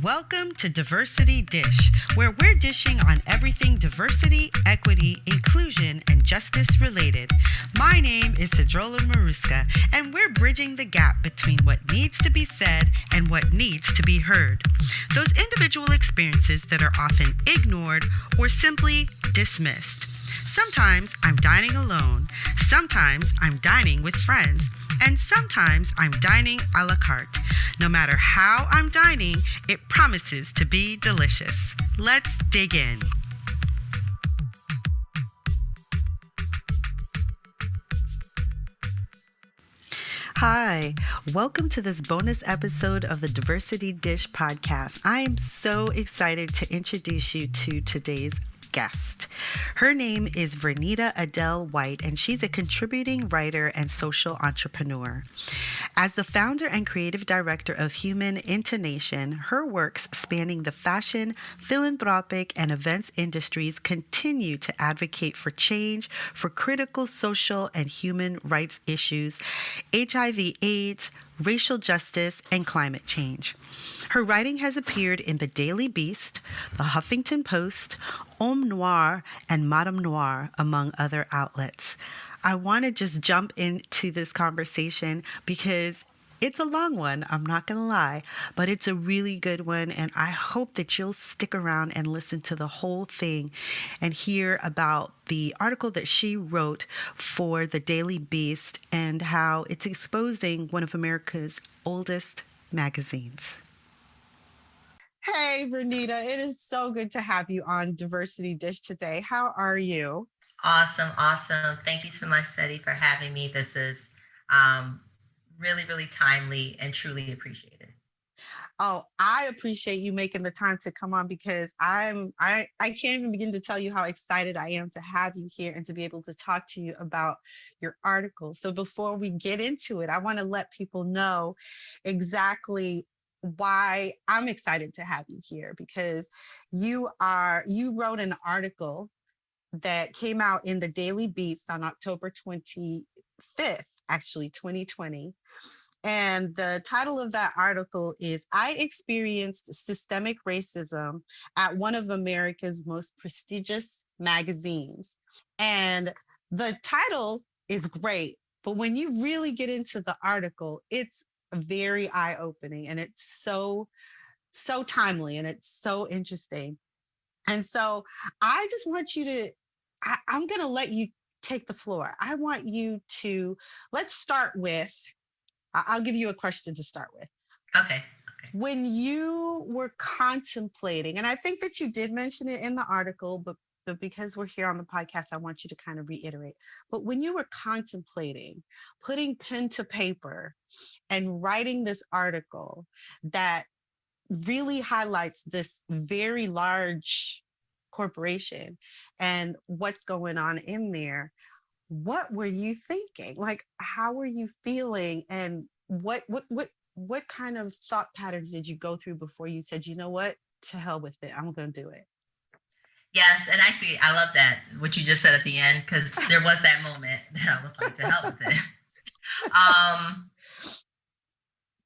Welcome to Diversity Dish, where we're dishing on everything diversity, equity, inclusion, and justice related. My name is Sedruola Maruska, and we're bridging the gap between what needs to be said and what needs to be heard. Those individual experiences that are often ignored or simply dismissed. Sometimes I'm dining alone, sometimes I'm dining with friends, and sometimes I'm dining a la carte. No matter how I'm dining, it promises to be delicious. Let's dig in. Hi, welcome to this bonus episode of the Diversity Dish podcast. I am so excited to introduce you to today's guest. Her name is Verneda Adele White, and she's a contributing writer and social entrepreneur. As the founder and creative director of Human Intonation, her works spanning the fashion, philanthropic, and events industries continue to advocate for change for critical social and human rights issues, HIV/AIDS, racial justice, and climate change. Her writing has appeared in The Daily Beast, The Huffington Post, Homme Noir, and Madame Noir, among other outlets. I want to just jump into this conversation because it's a long one, I'm not going to lie, but it's a really good one, and I hope that you'll stick around and listen to the whole thing and hear about the article that she wrote for The Daily Beast and how it's exposing one of America's oldest magazines. Hey, Verneda, it is so good to have you on Diversity Dish today. How are you? Awesome. Thank you so much, Seti, for having me. This is really, really timely and truly appreciated. Oh, I appreciate you making the time to come on because I can't even begin to tell you how excited I am to have you here and to be able to talk to you about your article. So before we get into it, I want to let people know exactly why I'm excited to have you here because you wrote an article that came out in the Daily Beast on October 25th, actually 2020. And the title of that article is I Experienced Systemic Racism at One of America's Most Prestigious Magazines. And the title is great, but when you really get into the article, it's very eye-opening and it's so timely and it's so interesting. And so I just want you to, I'm going to let you take the floor. I want you to, let's start with, I'll give you a question to start with. Okay. When you were contemplating, and I think that you did mention it in the article, but because we're here on the podcast, I want you to kind of reiterate. But when you were contemplating putting pen to paper and writing this article that really highlights this very large corporation and what's going on in there, what were you thinking? Like, how were you feeling? And what kind of thought patterns did you go through before you said, you know what, to hell with it, I'm going to do it? Yes, and actually, I love that, what you just said at the end, because there was that moment that I was like, to hell with it.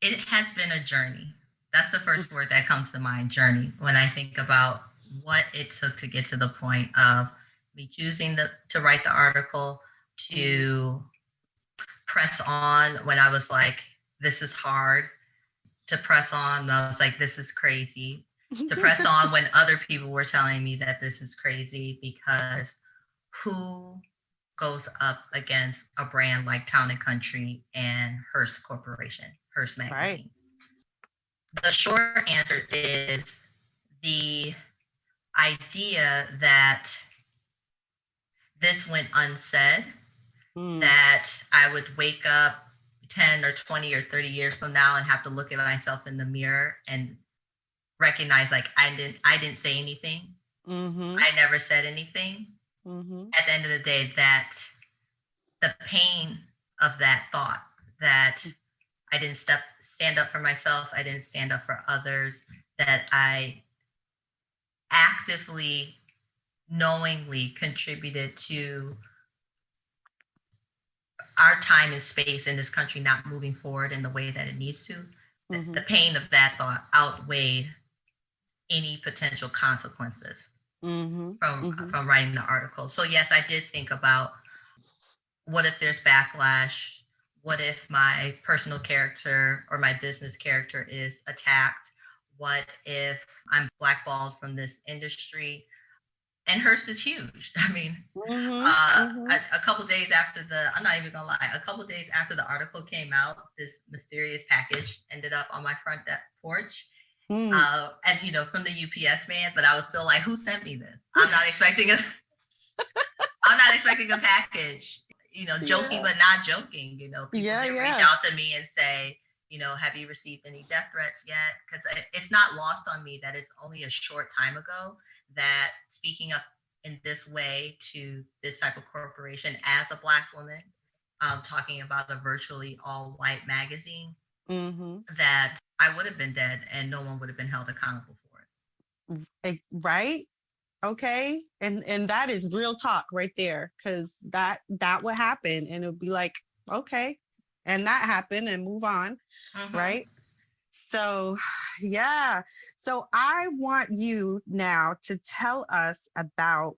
It has been a journey. That's the first word that comes to mind, journey, when I think about what it took to get to the point of me choosing to write the article, to press on when I was like, this is hard, to press on when I was like, this is crazy, to press on when other people were telling me that this is crazy, because who goes up against a brand like Town and Country and Hearst Corporation, Hearst Magazine? Right. The short answer is the idea that this went unsaid, that I would wake up 10 or 20 or 30 years from now and have to look at myself in the mirror and recognize, like, I didn't say anything. I never said anything. At the end of the day, that the pain of that thought, that I didn't stand up for myself, I didn't stand up for others, that I actively, knowingly contributed to our time and space in this country not moving forward in the way that it needs to. The pain of that thought outweighed any potential consequences Mm-hmm. from writing the article. So yes, I did think about, what if there's backlash? What if my personal character or my business character is attacked? What if I'm blackballed from this industry? And Hearst is huge. I mean, Mm-hmm. Mm-hmm. a couple days after I'm not even gonna lie, a couple days after the article came out, this mysterious package ended up on my front porch. Mm. And from the UPS man, but I was still like, who sent me this? I'm not expecting a package, joking, Yeah. but not joking. People Yeah, did reach yeah. out to me and say, have you received any death threats yet? Because it's not lost on me that it's only a short time ago that speaking up in this way to this type of corporation as a Black woman, talking about a virtually all white magazine, Mm-hmm. that I would have been dead and no one would have been held accountable for it. Right? Okay. And that is real talk right there, because that would happen and it would be like, okay. And that happened and move on. Mm-hmm. Right. So, yeah. So I want you now to tell us about,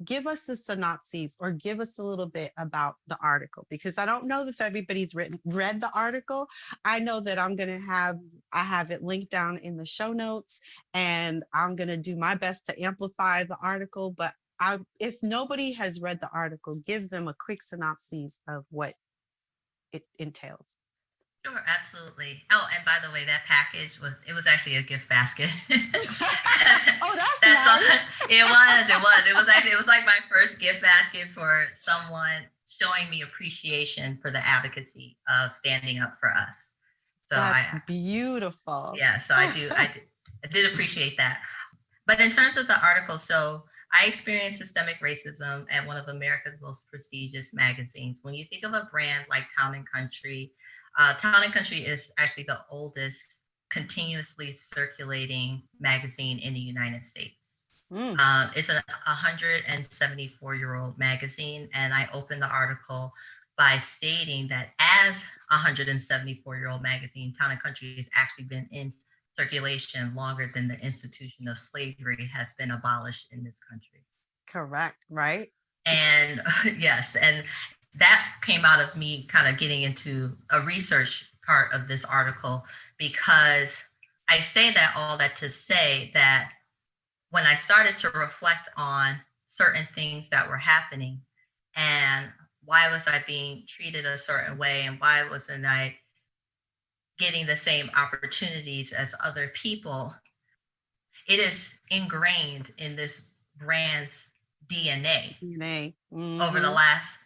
give us a synopsis or give us a little bit about the article, because I don't know if everybody's read the article. I know that I have it linked down in the show notes, and I'm going to do my best to amplify the article. But if nobody has read the article, give them a quick synopsis of what it entails. Sure, absolutely. Oh, and by the way, that package was actually a gift basket. Oh, that's That's all. nice. It was like my first gift basket for someone showing me appreciation for the advocacy of standing up for us. So That's beautiful. yeah, so I did appreciate that. But in terms of the article, so I experienced systemic racism at one of America's most prestigious magazines. When you think of a brand like Town and Country, Town and Country is actually the oldest continuously circulating magazine in the United States. It's a 174-year-old magazine, and I opened the article by stating that as a 174-year-old magazine, Town and Country has actually been in circulation longer than the institution of slavery has been abolished in this country. Correct, right? And yes, and that came out of me kind of getting into a research part of this article, because I say that all that to say that when I started to reflect on certain things that were happening and why was I being treated a certain way and why wasn't I getting the same opportunities as other people, it is ingrained in this brand's DNA over the last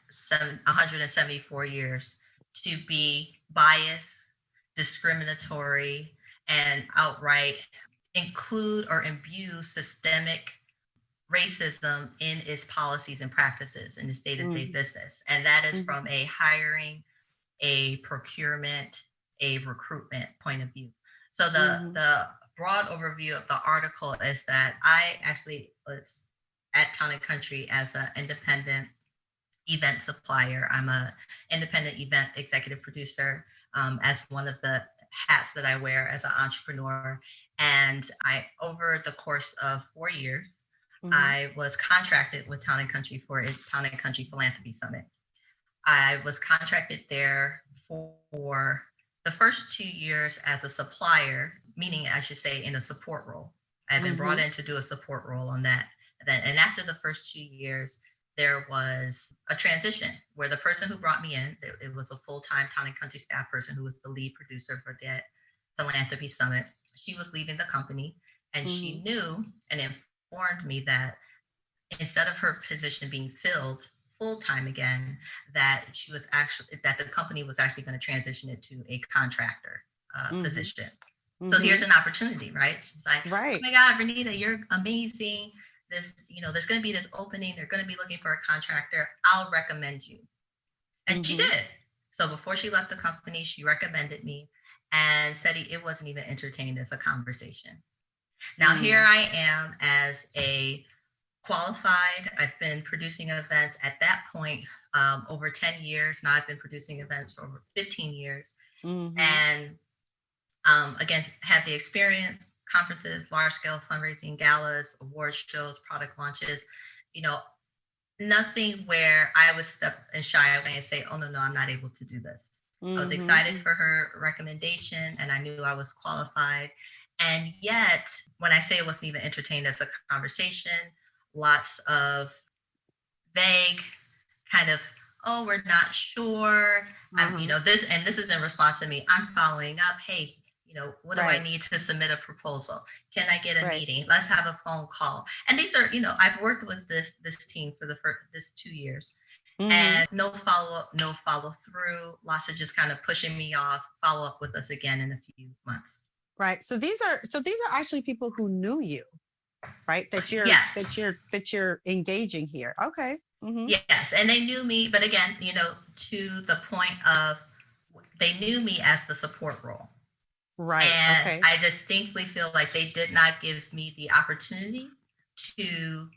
174 years to be biased, discriminatory, and outright include or imbue systemic racism in its policies and practices in its day-to-day business. And that is from a hiring, a procurement, a recruitment point of view. So the broad overview of the article is that I actually was at Town and Country as an independent event supplier. I'm a independent event executive producer, as one of the hats that I wear as an entrepreneur. And over the course of 4 years, I was contracted with Town and Country for its Town and Country Philanthropy Summit. I was contracted there for the first 2 years as a supplier, meaning I should say in a support role. I've been brought in to do a support role on that event. And after the first 2 years, there was a transition where the person who brought me in, it was a full-time Town and Country staff person who was the lead producer for that Philanthropy Summit. She was leaving the company, and she knew and informed me that instead of her position being filled full-time again, that the company was actually going to transition it to a contractor position. So here's an opportunity, right? She's like, right. Oh my God, Verneda, you're amazing. There's going to be this opening. They're going to be looking for a contractor. I'll recommend you. And she did. So before she left the company, she recommended me and said it wasn't even entertained as a conversation. Now, here I am as a qualified. I've been producing events at that point over 10 years. Now I've been producing events for over 15 years. And again, had the experience, conferences, large scale fundraising galas, award shows, product launches, you know, nothing where I would step and shy away and say, oh, no, I'm not able to do this. I was excited for her recommendation and I knew I was qualified. And yet, when I say it wasn't even entertained as a conversation, lots of vague kind of, oh, we're not sure. This is in response to me. I'm following up. Hey, what do I need to submit a proposal? Can I get a meeting? Let's have a phone call. And these are, I've worked with this team for this 2 years. And no follow up, no follow through, lots of just kind of pushing me off, follow up with us again in a few months. Right. So these are actually people who knew you, right? That you're engaging here. Okay. Yes. And they knew me, but again, to the point of they knew me as the support role. Right. And I distinctly feel like they did not give me the opportunity to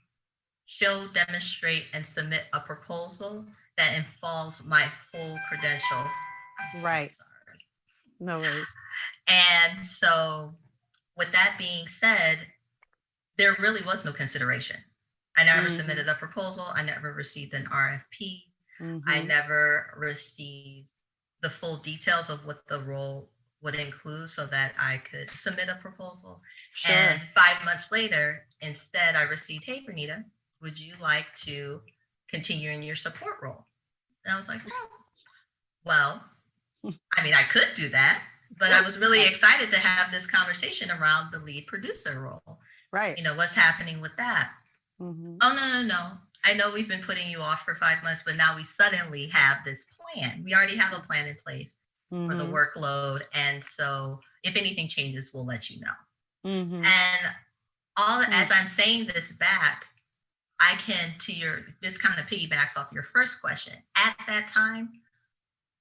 show, demonstrate, and submit a proposal that involves my full credentials. Right. No worries. And so with that being said, there really was no consideration. I never submitted a proposal. I never received an RFP. I never received the full details of what the role would include so that I could submit a proposal. Sure. And 5 months later, instead, I received, hey, Verneda, would you like to continue in your support role? And I was like, oh, well, I mean, I could do that, but I was really excited to have this conversation around the lead producer role. Right. What's happening with that? Oh, no. I know we've been putting you off for 5 months, but now we suddenly have this plan. We already have a plan in place for the workload. And so if anything changes, we'll let you know. And as I'm saying this back, I can, this kind of piggybacks off your first question. At that time,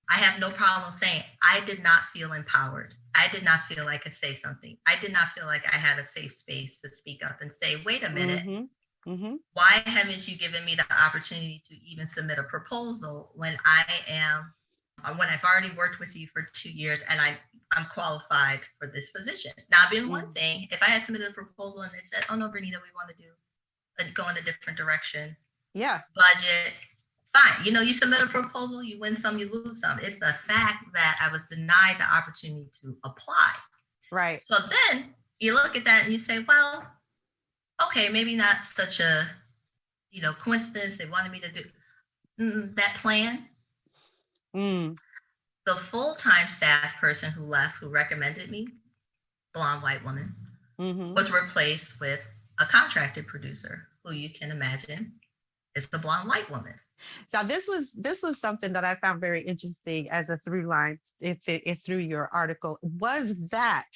I have no problem saying I did not feel empowered. I did not feel I could say something. I did not feel like I had a safe space to speak up and say, wait a minute, why haven't you given me the opportunity to even submit a proposal when I've already worked with you for 2 years and I'm qualified for this position? Now, it'd been one thing if I had submitted a proposal and they said, oh no, Verneda, we want to go in a different direction. Yeah. Budget. Fine. You submit a proposal, you win some, you lose some. It's the fact that I was denied the opportunity to apply. Right. So then you look at that and you say, well, okay, maybe not such a, coincidence. They wanted me to do that plan. The full-time staff person who left, who recommended me, blonde white woman, was replaced with a contracted producer who you can imagine is the blonde white woman. So this was something that I found very interesting as a through line through your article, was that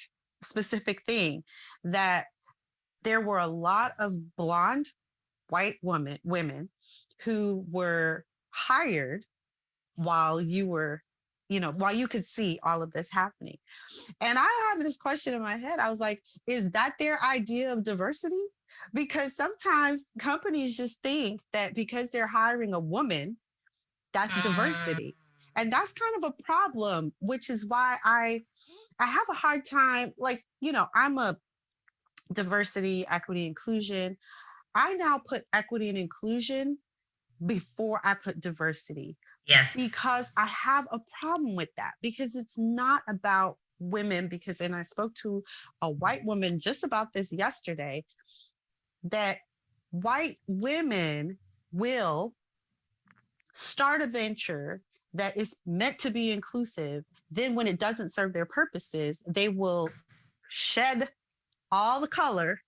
specific thing that there were a lot of blonde white women who were hired while you were, while you could see all of this happening. And I had this question in my head. I was like, is that their idea of diversity? Because sometimes companies just think that because they're hiring a woman, that's diversity. And that's kind of a problem, which is why I have a hard time, I'm a diversity, equity, inclusion. I now put equity and inclusion before I put diversity. Yes. Because I have a problem with that, because it's not about women, and I spoke to a white woman just about this yesterday, that white women will start a venture that is meant to be inclusive. Then when it doesn't serve their purposes, they will shed all the color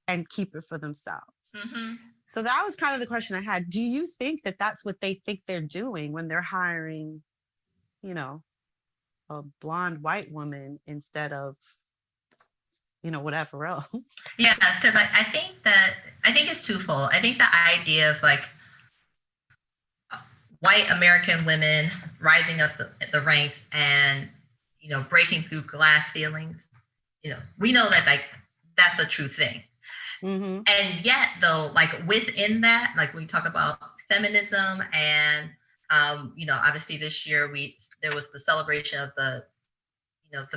and keep it for themselves. So that was kind of the question I had. Do you think that that's what they think they're doing when they're hiring, a blonde white woman instead of, whatever else? Yes, because I think it's twofold. I think the idea of white American women rising up the ranks and, breaking through glass ceilings, we know that that's a true thing. And yet though, within that, when we talk about feminism and, obviously this year there was the celebration of the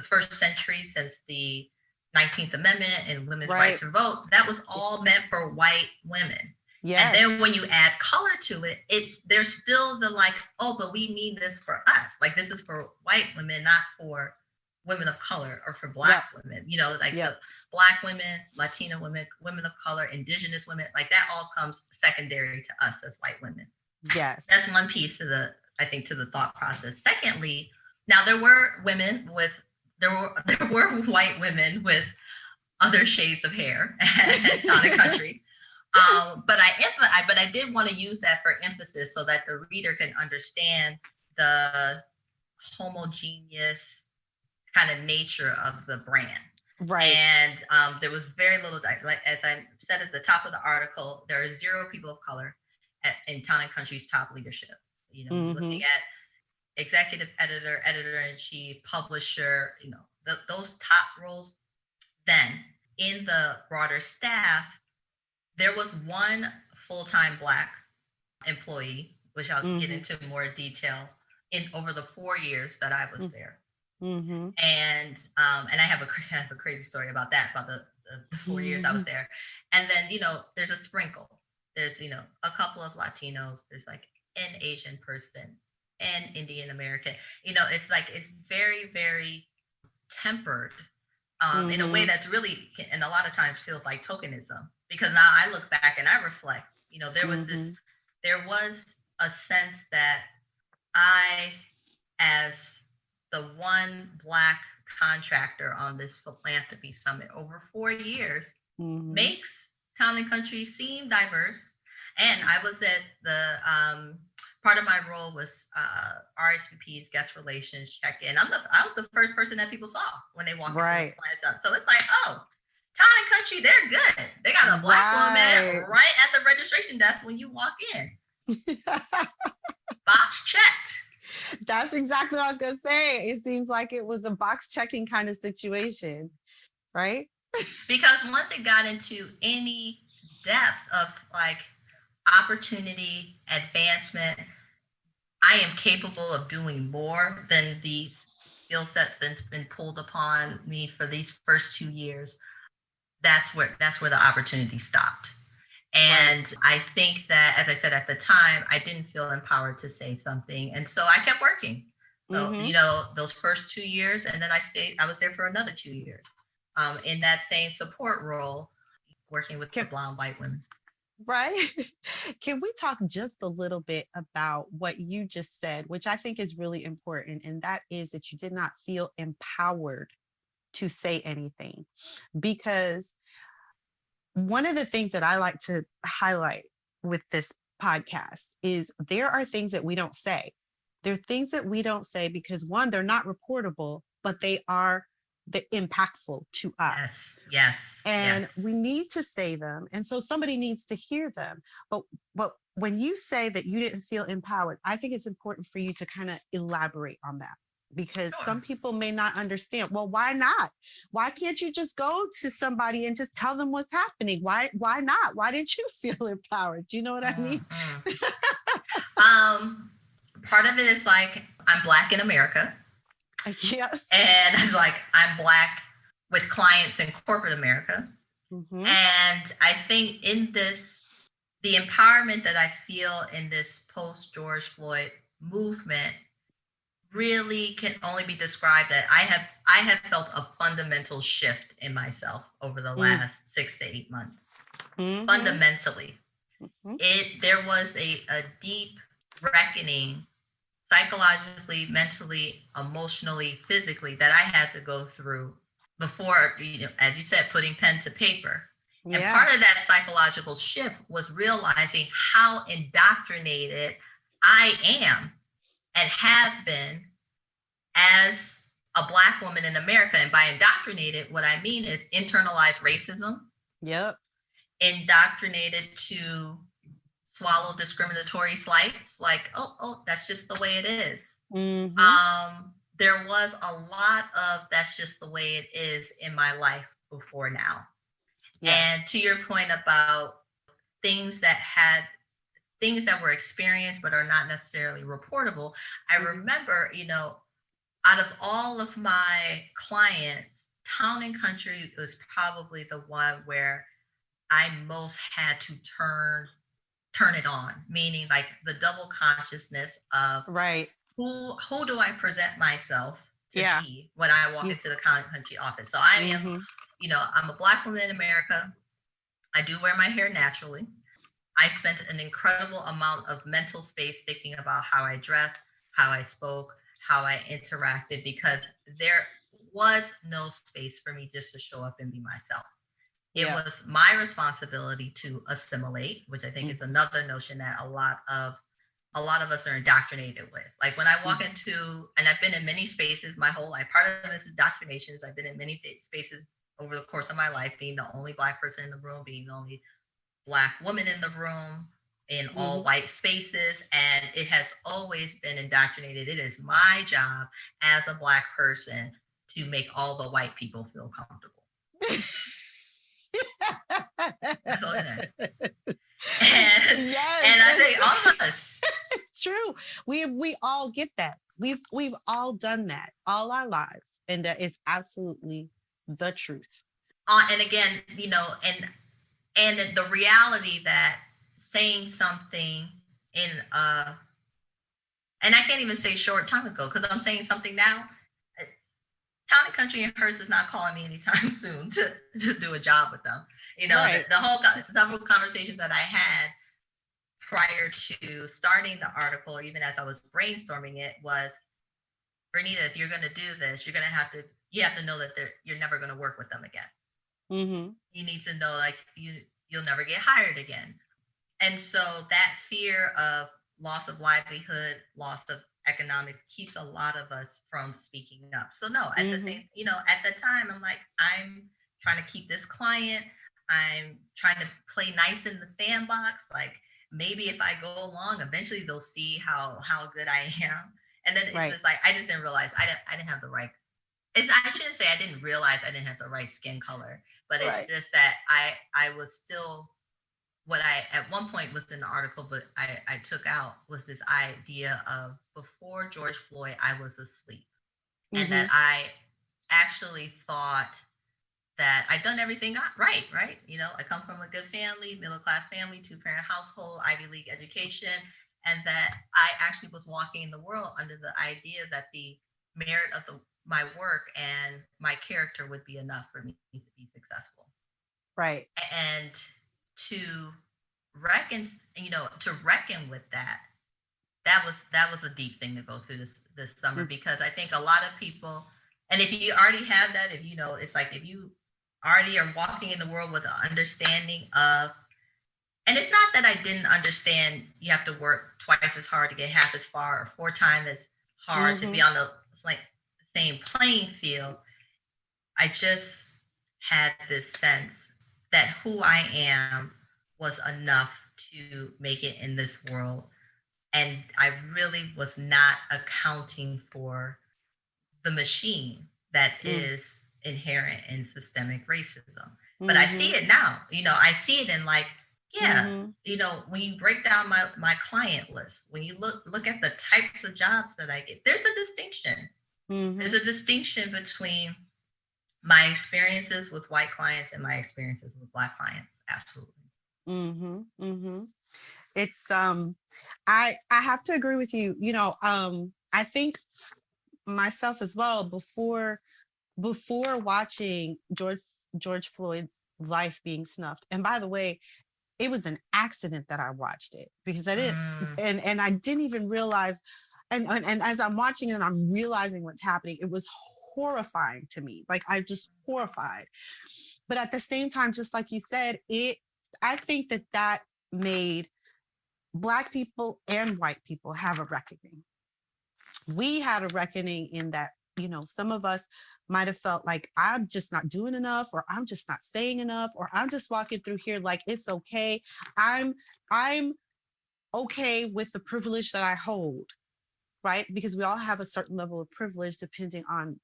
first century since the 19th Amendment and women's right to vote, that was all meant for white women. Yes. And then when you add color to it, there's still the like, oh, but we need this for us. Like, this is for white women, not for women of color or for Black women. You know, like the Black women, Latina women, women of color, Indigenous women, like that all comes secondary to us as white women. Yes. That's one piece to the thought process. Secondly, now there were white women with other shades of hair at Town and Country. But I did want to use that for emphasis so that the reader can understand the homogeneous kind of nature of the brand. Right. And there was very little, like as I said at the top of the article, there are 0 people of color in Town and Country's top leadership. You know, looking at executive editor, editor-in-chief, publisher, you know, those top roles. Then in the broader staff, there was one full-time Black employee, which I'll get into more detail in over the 4 years that I was there. And I have a crazy story about that, about the 4 years I was there. And then, you know, there's a sprinkle. There's, you know, a couple of Latinos. There's like an Asian person, and Indian American. You know, it's like, it's very, very tempered in a way that's really, and a lot of times feels like tokenism. Because now I look back and I reflect, you know, there was a sense that I, as the one Black contractor on this philanthropy summit over 4 years, makes Town and Country seem diverse. And I was at the part of my role was RSVP's guest relations check-in. I was the first person that people saw when they walked into the plant. So it's like, oh, Town and Country, they're good. They got a Black woman right at the registration desk when you walk in. Box checked. That's exactly what I was going to say. It seems like it was a box checking kind of situation, right? Because once it got into any depth of like opportunity, advancement, I am capable of doing more than these skill sets that's been pulled upon me for these first 2 years. That's where the opportunity stopped. And I think that, as I said at the time, I didn't feel empowered to say something. And so I kept working. So, you know, those first 2 years, and then I was there for another 2 years in that same support role, working with the blonde white women. Right. Can we talk just a little bit about what you just said, which I think is really important, and that is that you did not feel empowered to say anything? Because one of the things that I like to highlight with this podcast is there are things that we don't say. There are things that we don't say because, one, they're not reportable, but they are impactful to us. Yes. And we need to say them. And so somebody needs to hear them. But when you say that you didn't feel empowered, I think it's important for you to kind of elaborate on that, because some people may not understand. Well, why not? Why can't you just go to somebody and just tell them what's happening? Why not? Why didn't you feel empowered? Do you know what I mean? Part of it is like, I'm Black in America. Yes. And it's like, I'm Black with clients in corporate America. And I think in this, the empowerment that I feel in this post George Floyd movement really can only be described that I have felt a fundamental shift in myself over the last 6 to 8 months. Fundamentally. There was a deep reckoning, psychologically, mentally, emotionally, physically, that I had to go through before, you know, as you said, putting pen to paper. And part of that psychological shift was realizing how indoctrinated I am and have been as a Black woman in America. And by indoctrinated, what I mean is internalized racism. Indoctrinated to swallow discriminatory slights, like, oh, that's just the way it is. There was a lot of that's just the way it is in my life before now. And to your point about things that were experienced but are not necessarily reportable, I remember, you know, out of all of my clients, Town and Country was probably the one where I most had to turn it on, meaning like the double consciousness of Right. who do I present myself to Yeah. be when I walk into the Town and Country office. So I am, Mm-hmm. I'm a Black woman in America. I do wear my hair naturally. I spent an incredible amount of mental space thinking about how I dressed, how I spoke, how I interacted, because there was no space for me just to show up and be myself. It Yeah. was my responsibility to assimilate, which I think is Mm-hmm. another notion that a lot of us are indoctrinated with. Like when I walk into, and I've been in many spaces my whole life. Part of this indoctrination is I've been in many spaces over the course of my life, being the only Black person in the room, being the only Black woman in the room, in all Mm-hmm. white spaces, and it has always been indoctrinated. It is my job as a Black person to make all the white people feel comfortable. That's all it is. And Yes, and I think all of us, it's true. We all get that. We've all done that all our lives, and that is absolutely the truth. and again, and the reality that saying something in and I can't even say short time ago because I'm saying something now. Town and Country and Hearst is not calling me anytime soon to do a job with them. Right. The whole several conversations that I had prior to starting the article, or even as I was brainstorming it, was, Verneda, if you're going to do this, you have to know that you're never going to work with them again. Mm-hmm. You need to know, like, you'll never get hired again. And so that fear of loss of livelihood, loss of economics keeps a lot of us from speaking up. So no, at the same, at the time, I'm like, I'm trying to keep this client. I'm trying to play nice in the sandbox. Like maybe if I go along, eventually they'll see how good I am. And then it's just like I just didn't realize I didn't have the right. I shouldn't say I didn't realize I didn't have the right skin color, but it's just that I was still, what I at one point was in the article, but I took out, was this idea of before George Floyd, I was asleep. And that I actually thought that I'd done everything right. I come from a good family, middle class family, 2-parent household, Ivy League education, and that I actually was walking in the world under the idea that the merit of my work and my character would be enough for me to be successful. Right. And to reckon with that was a deep thing to go through this summer, because I think a lot of people, and if you already have that, it's like if you already are walking in the world with an understanding of, and it's not that I didn't understand you have to work twice as hard to get half as far, or 4 times as hard to be on the same playing field. I just had this sense that who I am was enough to make it in this world. And I really was not accounting for the machine that is inherent in systemic racism. But I see it now. I see it in like, when you break down my client list, when you look at the types of jobs that I get, there's a distinction. There's a distinction between my experiences with white clients and my experiences with Black clients. Absolutely. It's I have to agree with you. I think myself as well, before watching George Floyd's life being snuffed. And by the way, it was an accident that I watched it, because I didn't and I didn't even realize, and as I'm watching it and I'm realizing what's happening, it was horrifying to me. Like I'm just horrified. But at the same time, just like you said, I think that made Black people and white people have a reckoning. We had a reckoning in that, some of us might have felt like I'm just not doing enough, or I'm just not saying enough, or I'm just walking through here like it's okay. I'm okay with the privilege that I hold, right? Because we all have a certain level of privilege depending on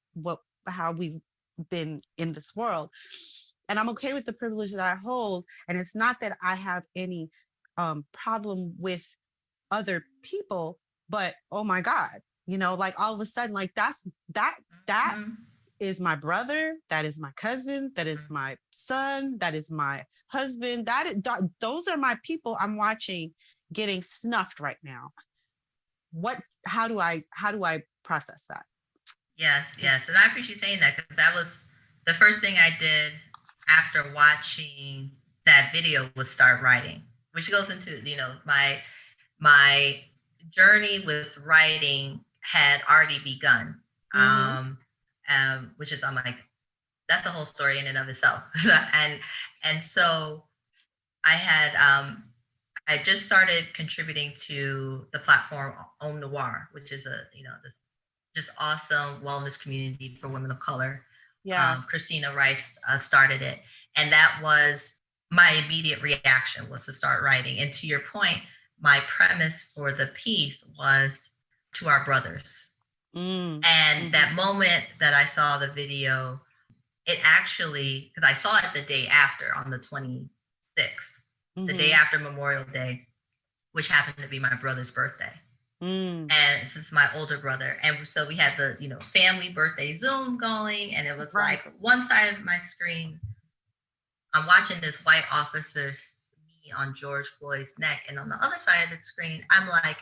how we've been in this world. And I'm okay with the privilege that I hold. And it's not that I have any problem with other people, but oh my God, like all of a sudden, like that is my brother, that is my cousin, that is my son, that is my husband. Those are my people I'm watching getting snuffed right now. How do I process that? Yes, yes. And I appreciate you saying that, because that was the first thing I did after watching that video, was start writing, which goes into, my journey with writing had already begun. Which is, I'm like, that's a whole story in and of itself. and so I had I just started contributing to the platform Om Noir, which is this just awesome wellness community for women of color. Yeah. Christina Rice started it, and that was my immediate reaction, was to start writing. And to your point, my premise for the piece was to our brothers. And that moment that I saw the video, it actually, because I saw it the day after, on the 26th, the day after Memorial Day, which happened to be my brother's birthday. And this is my older brother. And so we had the, family birthday Zoom going, and it was like one side of my screen, I'm watching this white officer's knee on George Floyd's neck. And on the other side of the screen, I'm like,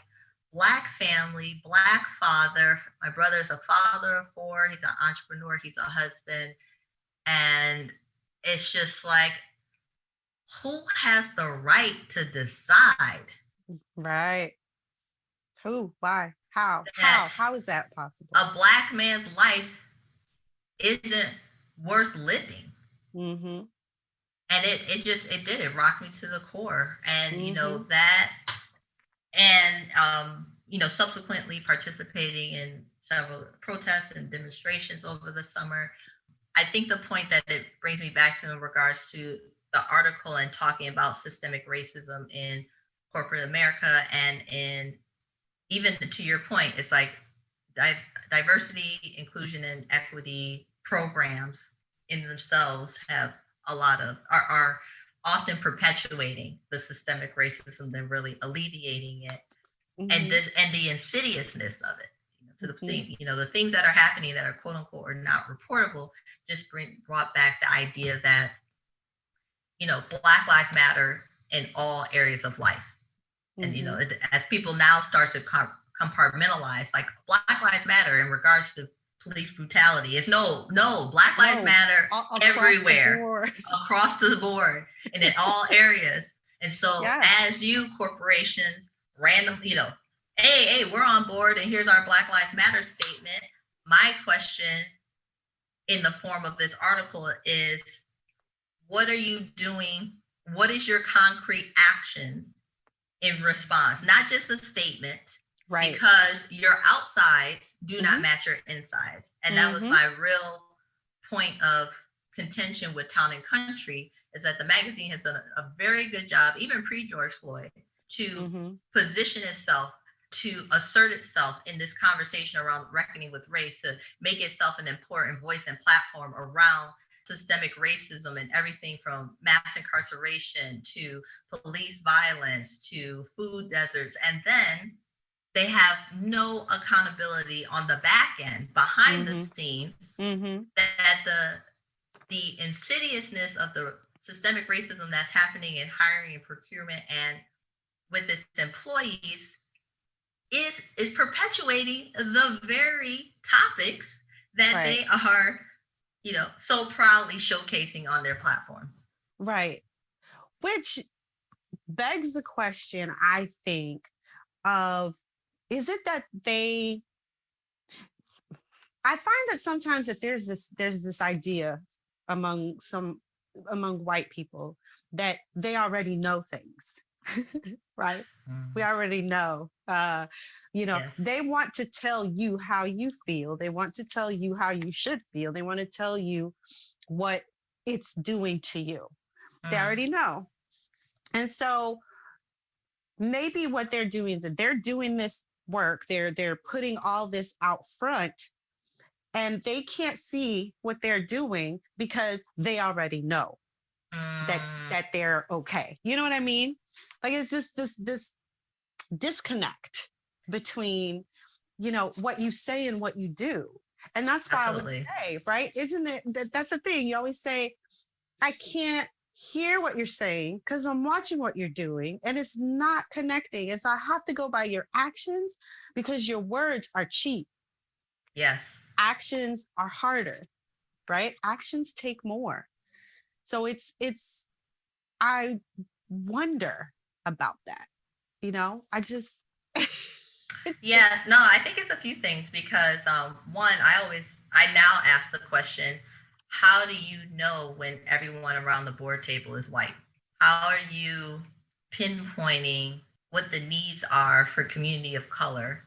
Black family, Black father. My brother's a father of 4. He's an entrepreneur. He's a husband. And it's just like, who has the right to decide? Right. Who? Why? How is that possible? A Black man's life isn't worth living. And it rocked me to the core. And, that, and, subsequently participating in several protests and demonstrations over the summer. I think the point that it brings me back to in regards to the article and talking about systemic racism in corporate America, and in, even to your point, it's like diversity, inclusion, and equity programs in themselves have a lot of, are often perpetuating the systemic racism than really alleviating it. And the insidiousness of it, to the thing, the things that are happening that are quote unquote are not reportable, just brought back the idea that, Black Lives Matter in all areas of life. And, as people now start to compartmentalize, like, Black Lives Matter in regards to police brutality, it's no, Black Lives Matter everywhere, across the board, and in all areas. And so as you corporations random, hey, we're on board, and here's our Black Lives Matter statement. My question in the form of this article is, what are you doing? What is your concrete action in response? Not just a statement, right? Because your outsides do not match your insides. And that was my real point of contention with Town and Country, is that the magazine has done a very good job, even pre-George Floyd, to position itself, to assert itself in this conversation around reckoning with race, to make itself an important voice and platform around systemic racism and everything from mass incarceration to police violence to food deserts. And then they have no accountability on the back end, behind the scenes, that the insidiousness of the systemic racism that's happening in hiring and procurement and with its employees is perpetuating the very topics that they are, so proudly showcasing on their platforms. Right. Which begs the question, I think, of, is it that I find that sometimes that there's this idea among white people that they already know things. Right? We already know, they want to tell you how you feel. They want to tell you how you should feel. They want to tell you what it's doing to you. They already know. And so maybe what they're doing is that they're doing this work. They're putting all this out front, and they can't see what they're doing because they already know that they're okay. You know what I mean? Like, it's just this disconnect between, what you say and what you do. And that's why Absolutely. I would say, right? Isn't it that's the thing? You always say, I can't hear what you're saying because I'm watching what you're doing and it's not connecting. And so I have to go by your actions because your words are cheap. Yes. Actions are harder, right? Actions take more. So I wonder about that. I just Yes, no, I think it's a few things because one, I now ask the question, how do you know when everyone around the board table is white? How are you pinpointing what the needs are for communities of color,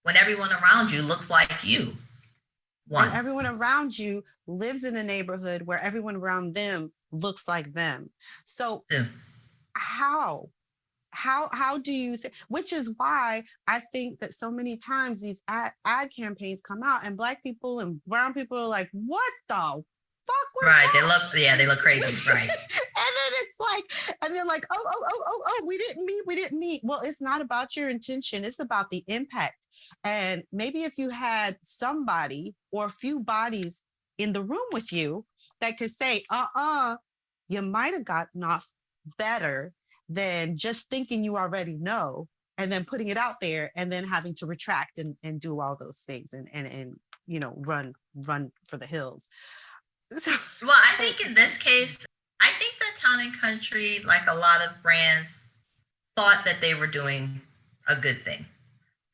when everyone around you looks like you? One. And everyone around you lives in a neighborhood where everyone around them looks like them. So Two. how do you which is why I think that so many times these ad campaigns come out and Black people and brown people are like, what the fuck was Right, that? they look crazy, right? And then it's like, and they're like, oh, we didn't meet. Well, it's not about your intention, it's about the impact. And maybe if you had somebody or a few bodies in the room with you that could say, you might have gotten off better than just thinking you already know and then putting it out there and then having to retract and do all those things and run for the hills. Well, I think in this case, I think that Town and Country, like a lot of brands, thought that they were doing a good thing,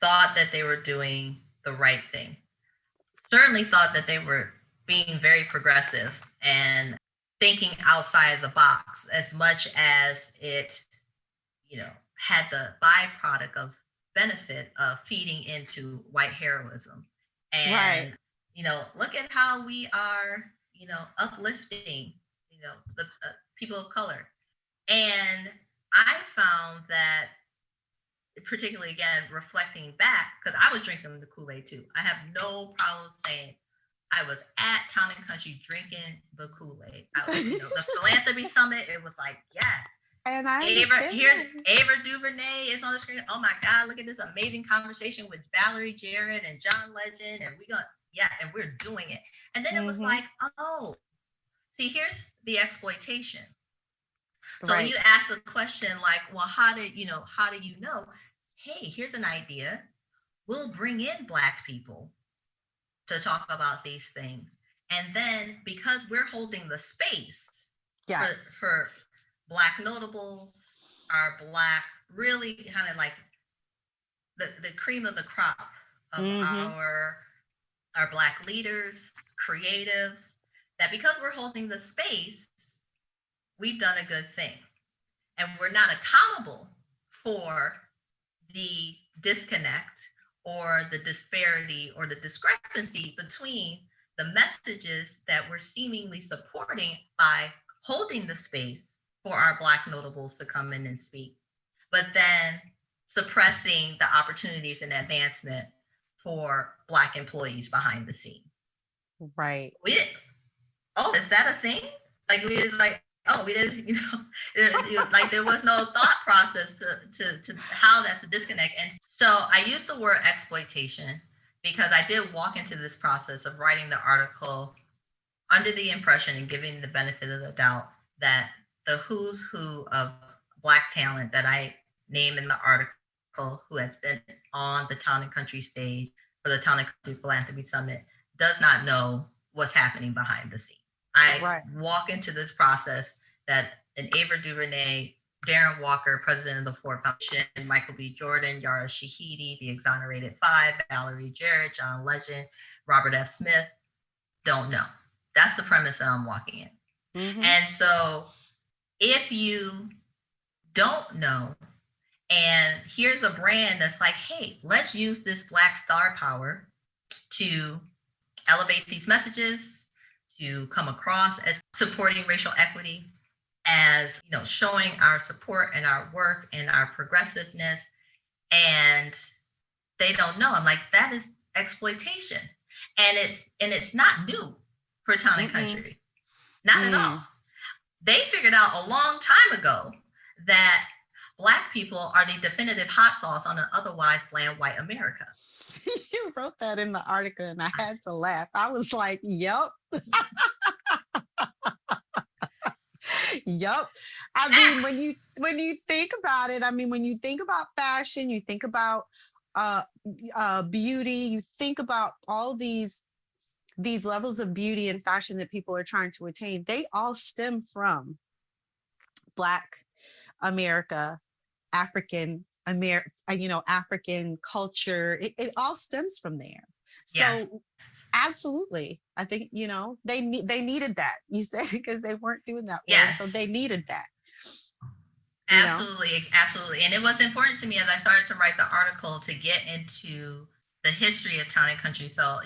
thought that they were doing the right thing, certainly thought that they were being very progressive and thinking outside the box, as much as it, had the byproduct of benefit of feeding into white heroism. And, right. Look at how we are, uplifting, the people of color. And I found that, particularly again, reflecting back, because I was drinking the Kool-Aid too. I have no problem saying I was at Town and Country drinking the Kool-Aid. I was, the philanthropy summit. It was like, yes. And here's Ava DuVernay is on the screen. Oh my God, look at this amazing conversation with Valerie Jarrett and John Legend. And and we're doing it. And then it was like, oh, see, here's the exploitation. So when you ask the question like, well, how do you know? Hey, here's an idea. We'll bring in Black people to talk about these things. And then because we're holding the space for Black notables, our Black, really kind of like the cream of the crop of our Black leaders, creatives, that because we're holding the space, we've done a good thing. And we're not accountable for the disconnect or the disparity or the discrepancy between the messages that we're seemingly supporting by holding the space for our Black notables to come in and speak, but then suppressing the opportunities and advancement for Black employees behind the scene. Right. Is that a thing? Like we did we didn't, like there was no thought process to how that's a disconnect. And so I used the word exploitation because I did walk into this process of writing the article under the impression and giving the benefit of the doubt that the who's who of Black talent that I name in the article, who has been on the Town and Country stage for the Town and Country Philanthropy Summit, does not know what's happening behind the scenes. I walk into this process that an Ava DuVernay, Darren Walker, president of the Ford Foundation, Michael B. Jordan, Yara Shahidi, the Exonerated Five, Valerie Jarrett, John Legend, Robert F. Smith, don't know. That's the premise that I'm walking in. And so if you don't know, and here's a brand that's like, hey, let's use this Black star power to elevate these messages, to come across as supporting racial equity, as showing our support and our work and our progressiveness, and they don't know. I'm like, that is exploitation, and it's not new for Town and Country, not at all. They figured out a long time ago that Black people are the definitive hot sauce on an otherwise bland white America. You wrote that in the article and I had to laugh. I was like, yep. Yep. I mean, when you think about it, I mean, when you think about fashion, you think about uh beauty, you think about all these levels of beauty and fashion that people are trying to attain, they all stem from Black America, African African culture. It all stems from there. Yes. So absolutely, I think they needed that. You said because they weren't doing that well, and Yes. so they needed that. Absolutely, absolutely. And it was important to me as I started to write the article to get into the history of Town and Country. So,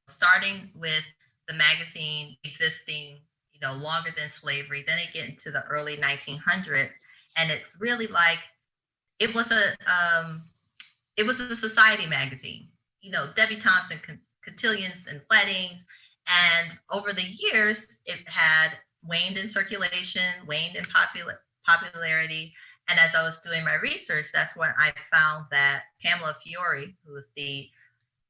starting with the magazine existing, longer than slavery, then it get into the early 1900s. And it's really like it was a society magazine, debutantes and cotillions and weddings. And over the years, it had waned in circulation, waned in popularity. And as I was doing my research, that's when I found that Pamela Fiore, who was the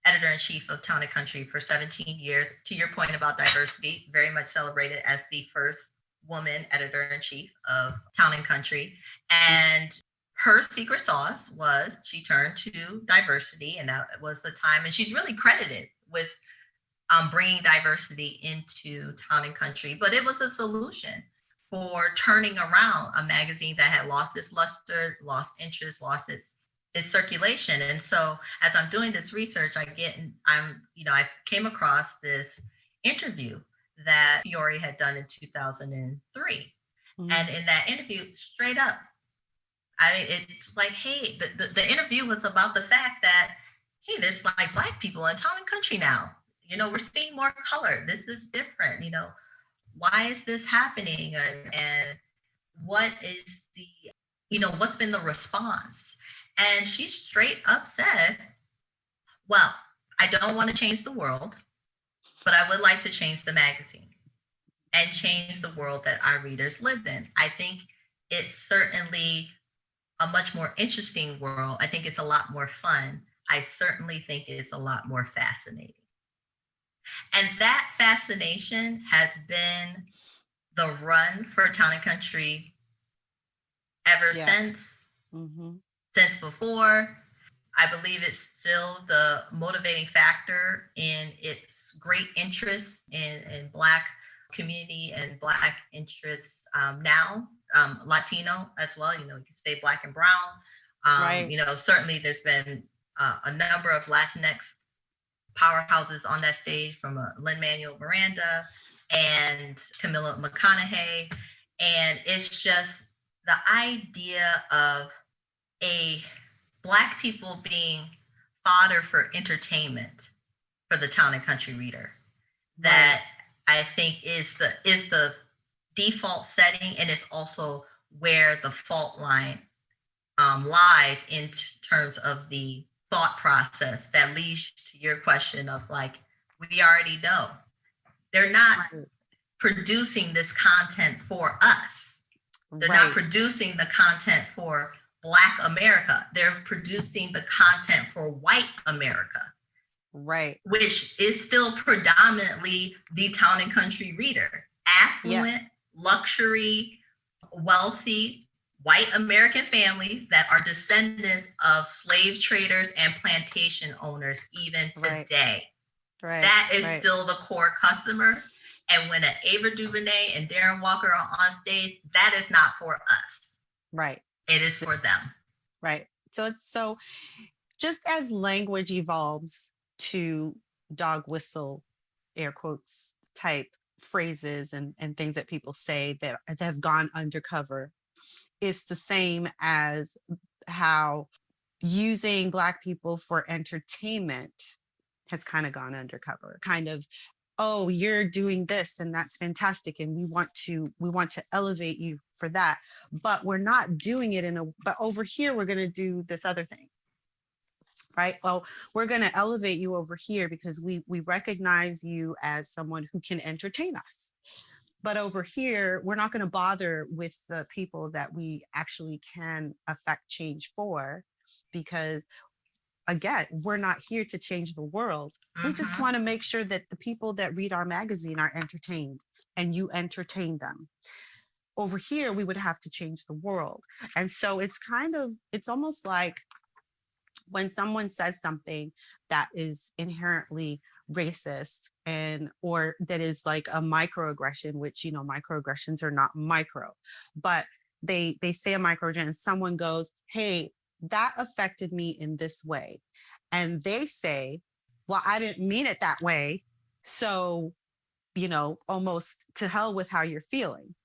editor-in-chief of Town and Country for 17 years, to your point about diversity, very much celebrated as the first woman editor-in-chief of Town and Country. And her secret sauce was she turned to diversity, and that was the time. And she's really credited with bringing diversity into Town and Country, but it was a solution for turning around a magazine that had lost its luster, lost interest, lost its circulation. And so as I'm doing this research, I came across this interview that Fiore had done in 2003. Mm-hmm. And in that interview, straight up, it's like, hey, the interview was about the fact that, hey, there's like Black people in Town and Country now. We're seeing more color. This is different. Why is this happening? And what is what's been the response? And she straight up said, well, I don't want to change the world, but I would like to change the magazine and change the world that our readers live in. I think it's certainly a much more interesting world. I think it's a lot more fun. I certainly think it's a lot more fascinating. And that fascination has been the run for Town and Country ever since. Mm-hmm. Since before. I believe it's still the motivating factor in its great interest in Black community and Black interests now, Latino as well. You can say Black and brown. Right. Certainly there's been a number of Latinx powerhouses on that stage, from Lin-Manuel Miranda and Camilla McConaughey. And it's just the idea of Black people being fodder for entertainment for the Town and Country reader, that I think is the default setting, and it's also where the fault line lies in terms of the thought process that leads to your question of, like, we already know they're not producing this content for us. They're not producing the content for Black America. They're producing the content for white America. Right. Which is still predominantly the Town and Country reader. Affluent, luxury, wealthy, white American families that are descendants of slave traders and plantation owners even today. Right. That is still the core customer. And when an Ava DuVernay and Darren Walker are on stage, that is not for us. Right. It is for them. Right. So just as language evolves to dog whistle, air quotes, type phrases and things that people say that have gone undercover, it's the same as how using Black people for entertainment has kind of gone undercover. Kind of, oh, you're doing this and that's fantastic, and we want to elevate you for that, but we're not doing it but over here we're going to do this other thing. Right? Well, we're going to elevate you over here because we recognize you as someone who can entertain us. But over here, we're not going to bother with the people that we actually can affect change for, because again, we're not here to change the world. We just want to make sure that the people that read our magazine are entertained and you entertain them. Over here, we would have to change the world. And so it's almost like when someone says something that is inherently racist and or that is like a microaggression, which microaggressions are not micro, but they say a microaggression and someone goes, hey, that affected me in this way, and they say, well, I didn't mean it that way, so almost to hell with how you're feeling.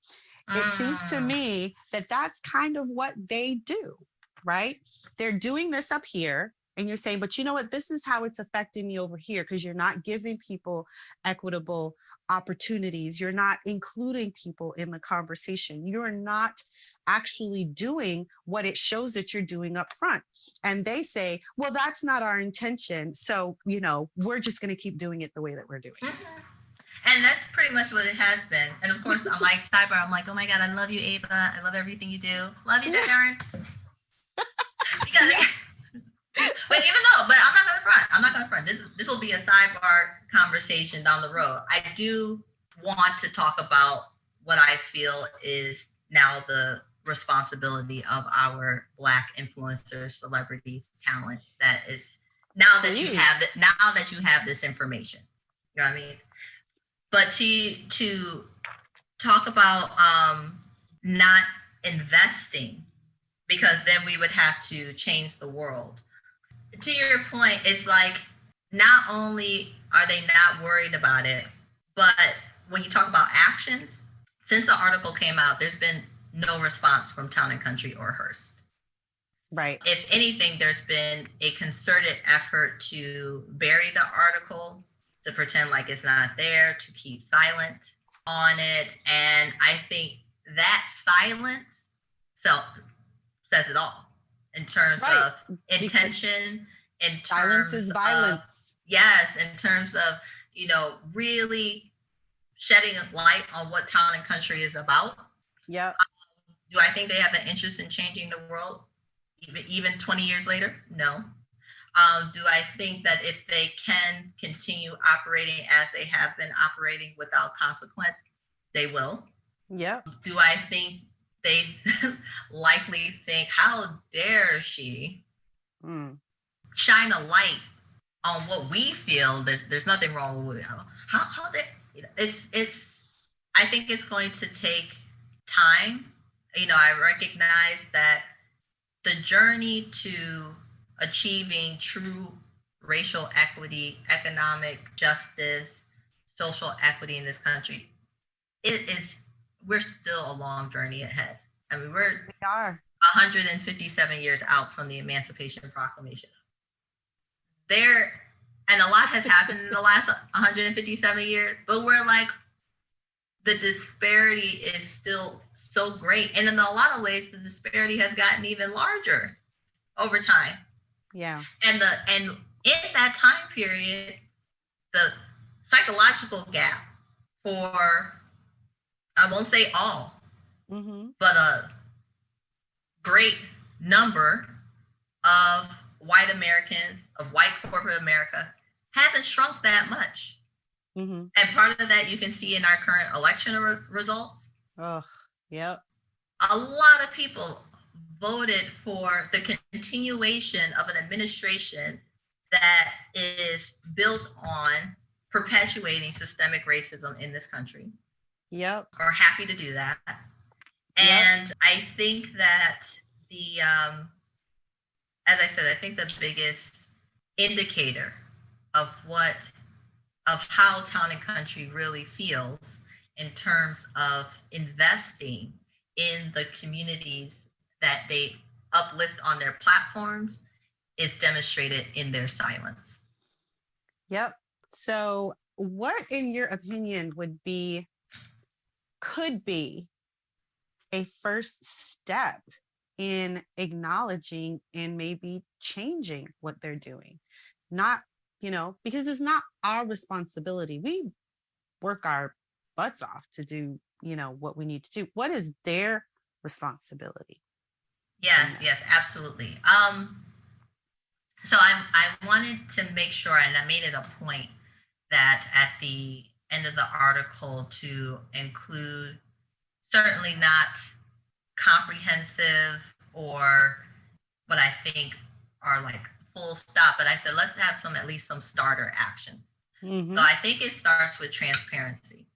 It seems to me that that's kind of what they do, right? They're doing this up here and you're saying, but you know what, this is how it's affecting me over here, because you're not giving people equitable opportunities. You're not including people in the conversation. You're not actually doing what it shows that you're doing up front. And they say, well, that's not our intention. So, we're just going to keep doing it the way that we're doing it. And that's pretty much what it has been. And of course, I'm like, sidebar, I'm like, oh my God, I love you, Ava. I love everything you do. Love you, Darren. But I'm not gonna front. I'm not gonna front. This will be a sidebar conversation down the road. I do want to talk about what I feel is now the responsibility of our Black influencers, celebrities, talent that is now that you have this information. You know what I mean? But to talk about not investing, because then we would have to change the world. To your point, it's like not only are they not worried about it, but when you talk about actions, since the article came out, there's been no response from Town and Country or Hearst. Right. If anything, there's been a concerted effort to bury the article, to pretend like it's not there, to keep silent on it. And I think that silence says it all in terms of intention, in terms silence is violence. Yes, in terms of, really shedding light on what Town and Country is about. Yeah. Do I think they have an interest in changing the world even 20 years later? No. Do I think that if they can continue operating as they have been operating without consequence, they will? Yeah. Do I think they likely think, how dare she shine a light on what we feel? There's nothing wrong with it. How it's I think it's going to take time. I recognize that the journey to achieving true racial equity, economic justice, social equity in this country, we're still a long journey ahead. I mean, we are 157 years out from the Emancipation Proclamation. And a lot has happened in the last 157 years, but we're like, the disparity is still so great. And in a lot of ways, the disparity has gotten even larger over time. Yeah. And in that time period, the psychological gap for, I won't say all, but a great number of white Americans, of white corporate America, hasn't shrunk that much. And part of that you can see in our current election results. Oh, yep. A lot of people voted for the continuation of an administration that is built on perpetuating systemic racism in this country. Yep. Are happy to do that. And I think that as I said, I think the biggest indicator of how Town and Country really feels in terms of investing in the communities that they uplift on their platforms is demonstrated in their silence. Yep. So what, in your opinion, could be a first step in acknowledging and maybe changing what they're doing? Not, because it's not our responsibility. We work our butts off to do, what we need to do. What is their responsibility? Yes, absolutely. So I wanted to make sure, and I made it a point that at the end of the article to include certainly not comprehensive or what I think are like full stop, but I said let's have some, at least some starter action. Mm-hmm. So I think it starts with transparency.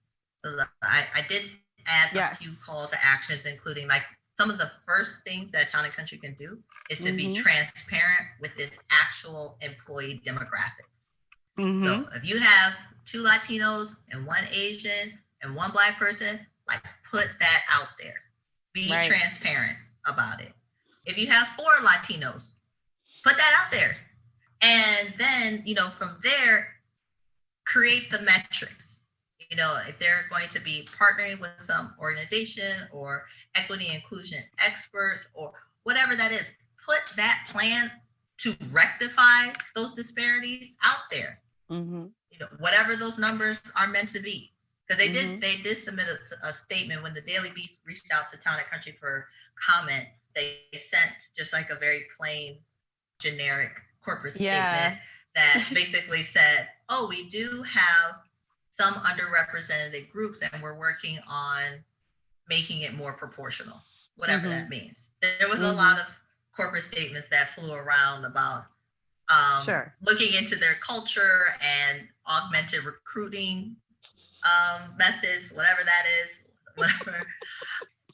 So I did add Yes. a few calls to actions, including like some of the first things that Town and Country can do is to be transparent with its actual employee demographics. So if you have 2 Latinos and 1 Asian and 1 Black person, like put that out there. Be transparent about it. If you have 4 Latinos, put that out there. And then, you know, from there, create the metrics. You know, if they're going to be partnering with some organization or equity inclusion experts or whatever that is, put that plan to rectify those disparities out there. You know, whatever those numbers are meant to be. Because they did submit a statement when the Daily Beast reached out to Town and Country for comment. They sent just like a very plain, generic corporate statement that basically said, oh, we do have some underrepresented groups and we're working on making it more proportional, whatever that means. There was a lot of corporate statements that flew around about looking into their culture and augmented recruiting methods, whatever that is, whatever.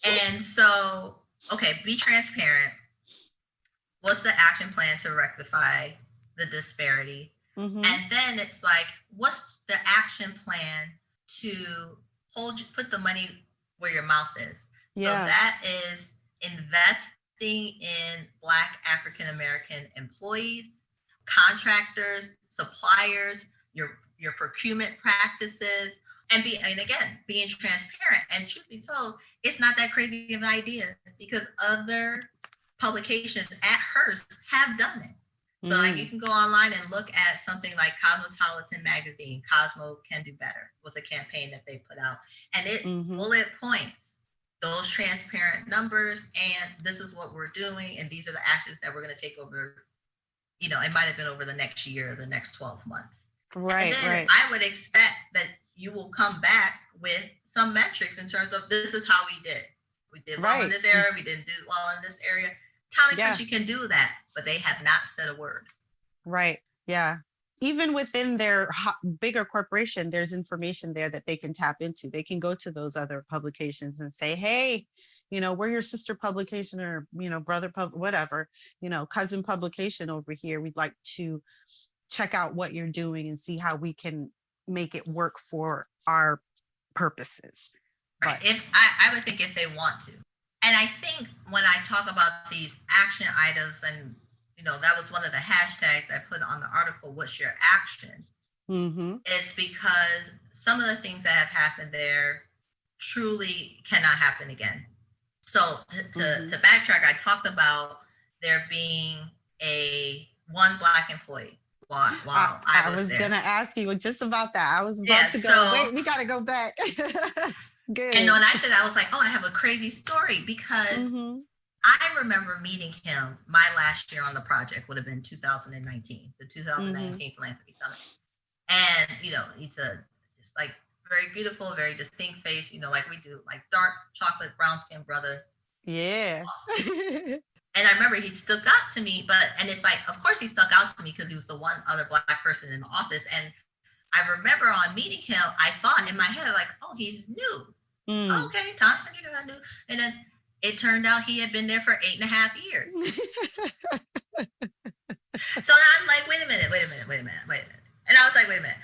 And so, okay, be transparent. What's the action plan to rectify the disparity? And then it's like, what's the action plan to put the money where your mouth is? So that is investing in Black African-American employees, contractors, suppliers, your procurement practices, and again, being transparent. And truth be told, it's not that crazy of an idea because other publications at Hearst have done it. So like you can go online and look at something like Cosmopolitan Magazine, Cosmo Can Do Better was a campaign that they put out. And it bullet points those transparent numbers, and this is what we're doing, and these are the actions that we're going to take over, you know, it might have been over the next year, the next 12 months. Right, and then I would expect that you will come back with some metrics in terms of this is how we did. We did well in this area, we didn't do well in this area. Town and Country can do that, but they have not said a word. Right. Yeah. Even within their bigger corporation, there's information there that they can tap into. They can go to those other publications and say, hey, you know, we're your sister publication or, you know, brother, whatever, you know, cousin publication over here. We'd like to check out what you're doing and see how we can make it work for our purposes. Right. If I would think if they want to. And I think when I talk about these action items, and you know, that was one of the hashtags I put on the article, what's your action? It's because some of the things that have happened there truly cannot happen again. So to backtrack, I talked about there being one Black employee while I was going to ask you just about that. I was about to go, wait, we got to go back. Good. And when I said, I was like, oh, I have a crazy story because I remember meeting him. My last year on the project would have been 2019, the 2019 Philanthropy Summit. And, you know, he's just like very beautiful, very distinct face, you know, like we do, like dark chocolate brown skin brother. Yeah. And I remember he stuck out to me, and it's like, of course he stuck out to me because he was the one other Black person in the office. And I remember on meeting him, I thought in my head, like, oh, he's new. Okay, Tom, I knew. And then it turned out he had been there for 8.5 years. So I'm like, wait a minute. And I was like, wait a minute.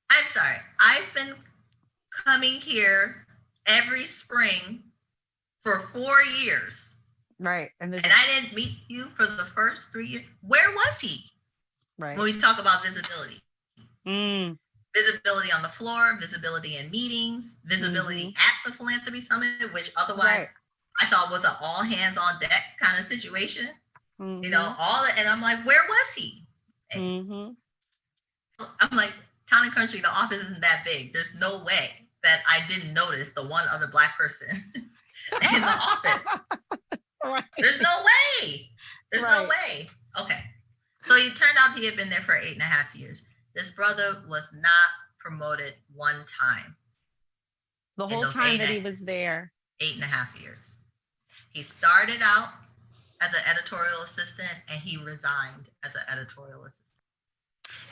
I'm sorry. I've been coming here every spring for 4 years. Right. And I didn't meet you for the first 3 years. Where was he? Right. When we talk about visibility. Visibility on the floor, visibility in meetings, visibility at the Philanthropy Summit, which otherwise I saw was an all hands on deck kind of situation. You know, and I'm like, where was he? I'm like, Town and Country, the office isn't that big. There's no way that I didn't notice the one other Black person in the office. There's no way. No way. Okay. So So it turned out he had been there for 8.5 years. This brother was not promoted one time. The whole time that he was there. 8.5 years. He started out as an editorial assistant and he resigned as an editorial assistant.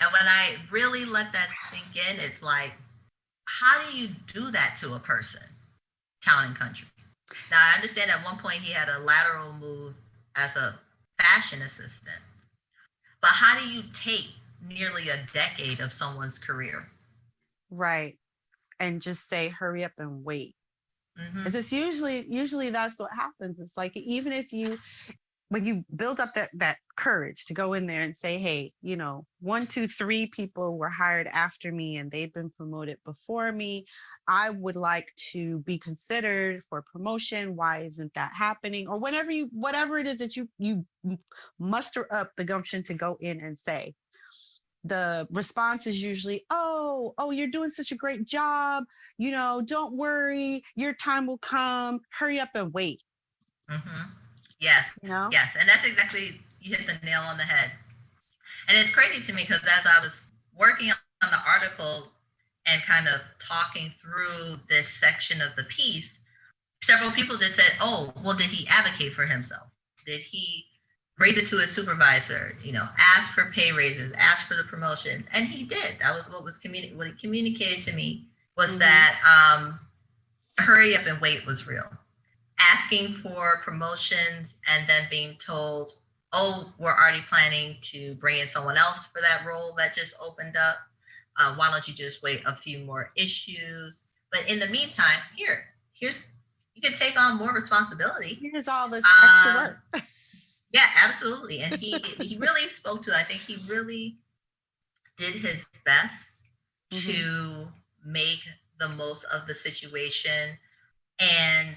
And when I really let that sink in, it's like, how do you do that to a person? Town and country. Now, I understand at one point he had a lateral move as a fashion assistant. But how do you take nearly a decade of someone's career? Right. And just say, hurry up and wait. Because it's usually that's what happens. It's like, even if when you build up that courage to go in there and say, hey, 1, 2, 3 people were hired after me and they've been promoted before me. I would like to be considered for promotion. Why isn't that happening? Or whatever it is that you muster up the gumption to go in and say. The response is usually, oh, you're doing such a great job. Don't worry. Your time will come. Hurry up and wait. Yes. Yes. And that's exactly, you hit the nail on the head. And it's crazy to me because as I was working on the article and kind of talking through this section of the piece, several people just said, oh, well, did he advocate for himself? Did he raise it to his supervisor, ask for pay raises, ask for the promotion? And he did. That was what it communicated to me was that hurry up and wait was real. Asking for promotions and then being told, oh, we're already planning to bring in someone else for that role that just opened up. Why don't you just wait a few more issues? But in the meantime, here's you can take on more responsibility. Here's all this extra work. Yeah, absolutely. And he really spoke to it. I think he really did his best to make the most of the situation. And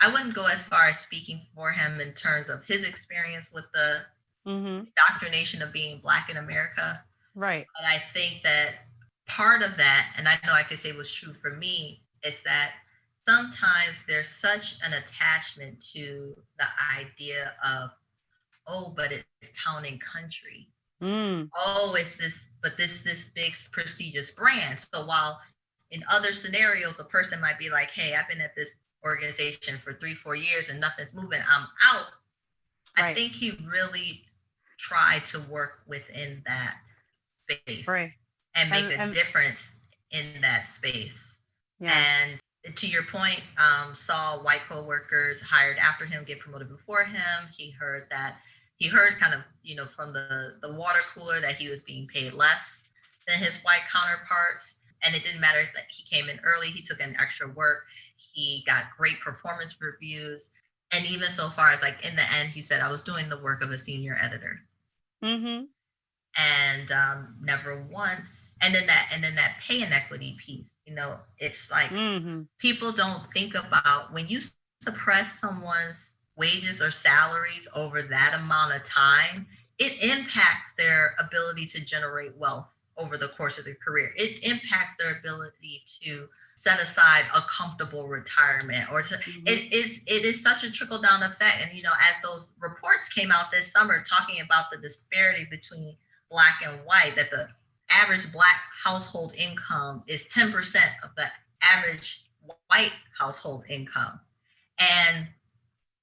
I wouldn't go as far as speaking for him in terms of his experience with the indoctrination of being Black in America. Right. But I think that part of that, and I know I could say was true for me, is that sometimes there's such an attachment to the idea of, oh, but it's town and country. Oh, it's this big prestigious brand. So while in other scenarios, a person might be like, hey, I've been at this organization for 3-4 years and nothing's moving, I'm out. Right. I think he really tried to work within that space and make a difference in that space. Yeah. And to your point, saw white co-workers hired after him get promoted before him. He heard kind of, from the water cooler that he was being paid less than his white counterparts. And it didn't matter that he came in early, he took in extra work. He got great performance reviews. And even so far as like in the end, he said, I was doing the work of a senior editor. And never once. And then that pay inequity piece, it's like people don't think about when you suppress someone's wages or salaries over that amount of time, it impacts their ability to generate wealth over the course of their career. It impacts their ability to set aside a comfortable retirement or to, it is such a trickle down effect. And, as those reports came out this summer talking about the disparity between Black and white, that the average Black household income is 10% of the average white household income. And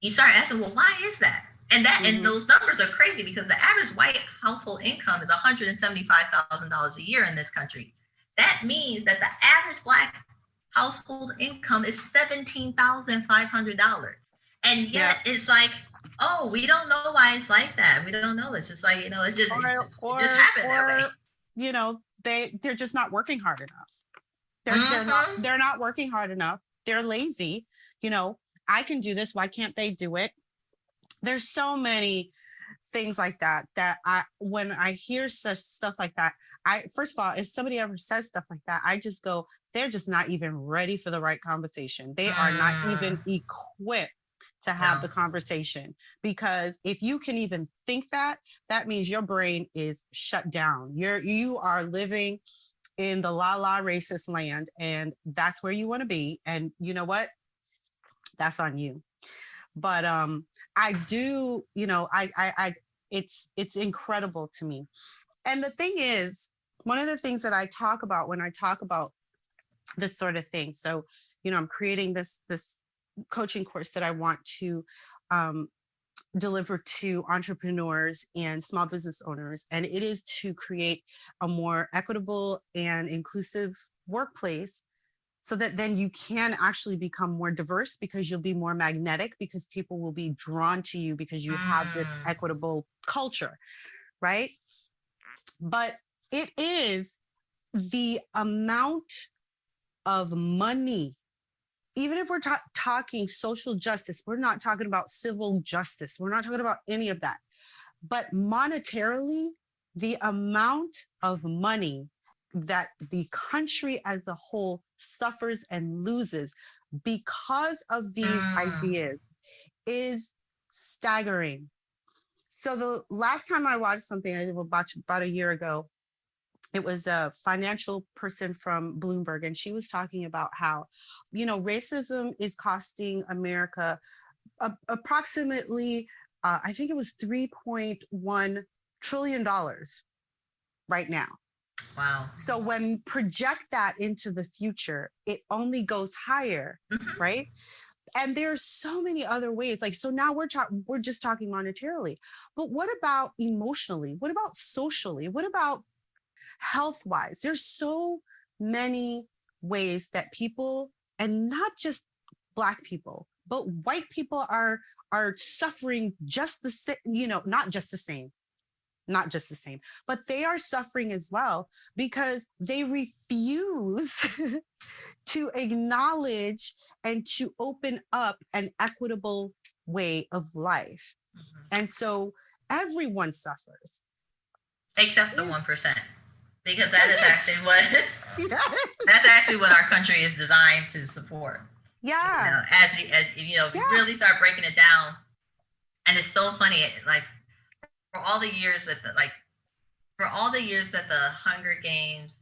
you start asking, well, why is that? And and those numbers are crazy because the average white household income is $175,000 a year in this country. That means that the average Black household income is $17,500. And yet it's like, oh, we don't know why it's like that. We don't know. It's just like, it's just, it just happened that way. They're just not working hard enough. They're not working hard enough. They're lazy. I can do this. Why can't they do it? There's so many things like that when I hear such stuff like that, first of all, if somebody ever says stuff like that, I just go, they're just not even ready for the right conversation. They are not even equipped to have the conversation, because if you can even think that means your brain is shut down. You are living in the la racist land, and that's where you want to be. And you know what? That's on you. But I do, it's incredible to me. And the thing is, one of the things that I talk about when I talk about this sort of thing, so I'm creating this coaching course that I want to deliver to entrepreneurs and small business owners, and it is to create a more equitable and inclusive workplace, so that then you can actually become more diverse, because you'll be more magnetic, because people will be drawn to you because you have this equitable culture, right? But it is the amount of money, even if we're talking social justice, we're not talking about civil justice, we're not talking about any of that, but monetarily, the amount of money that the country as a whole suffers and loses because of these ideas is staggering. So the last time I watched something, I think about a year ago, it was a financial person from Bloomberg, and she was talking about how, racism is costing America approximately, I think it was $3.1 trillion right now. Wow. So when project that into the future, it only goes higher, right? And there's so many other ways. Like, so now we're just talking monetarily, but what about emotionally? What about socially? What about health-wise? There's so many ways that people, and not just Black people, but white people are suffering just the same, not just the same, but they are suffering as well, because they refuse to acknowledge and to open up an equitable way of life. And so everyone suffers. Except the 1%. Because that is actually what that's actually what our country is designed to support. Yeah. If you really start breaking it down, and it's so funny, like for all the years that the Hunger Games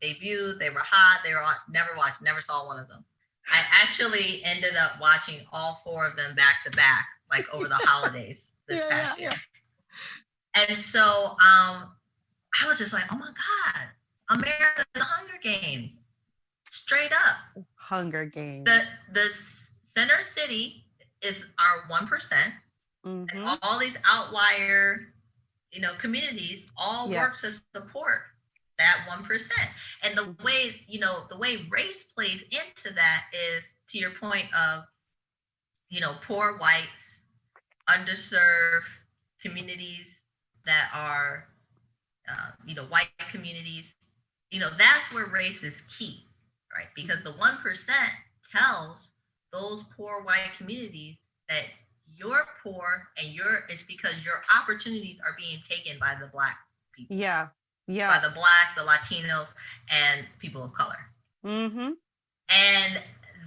debuted, they were hot. They were on, never saw one of them. I actually ended up watching all 4 of them back to back, over the holidays this past year. And so I was just like, oh my God, America, the Hunger Games, straight up. Hunger Games. The center city is our 1%, and all these outlier, communities all work to support that 1%. And the way race plays into that is, to your point of, poor whites, underserved communities that are white communities, that's where race is key, right? Because the 1% tells those poor white communities that you're poor, and it's because your opportunities are being taken by the Black people. Yeah. By the Black, the Latinos, and people of color. And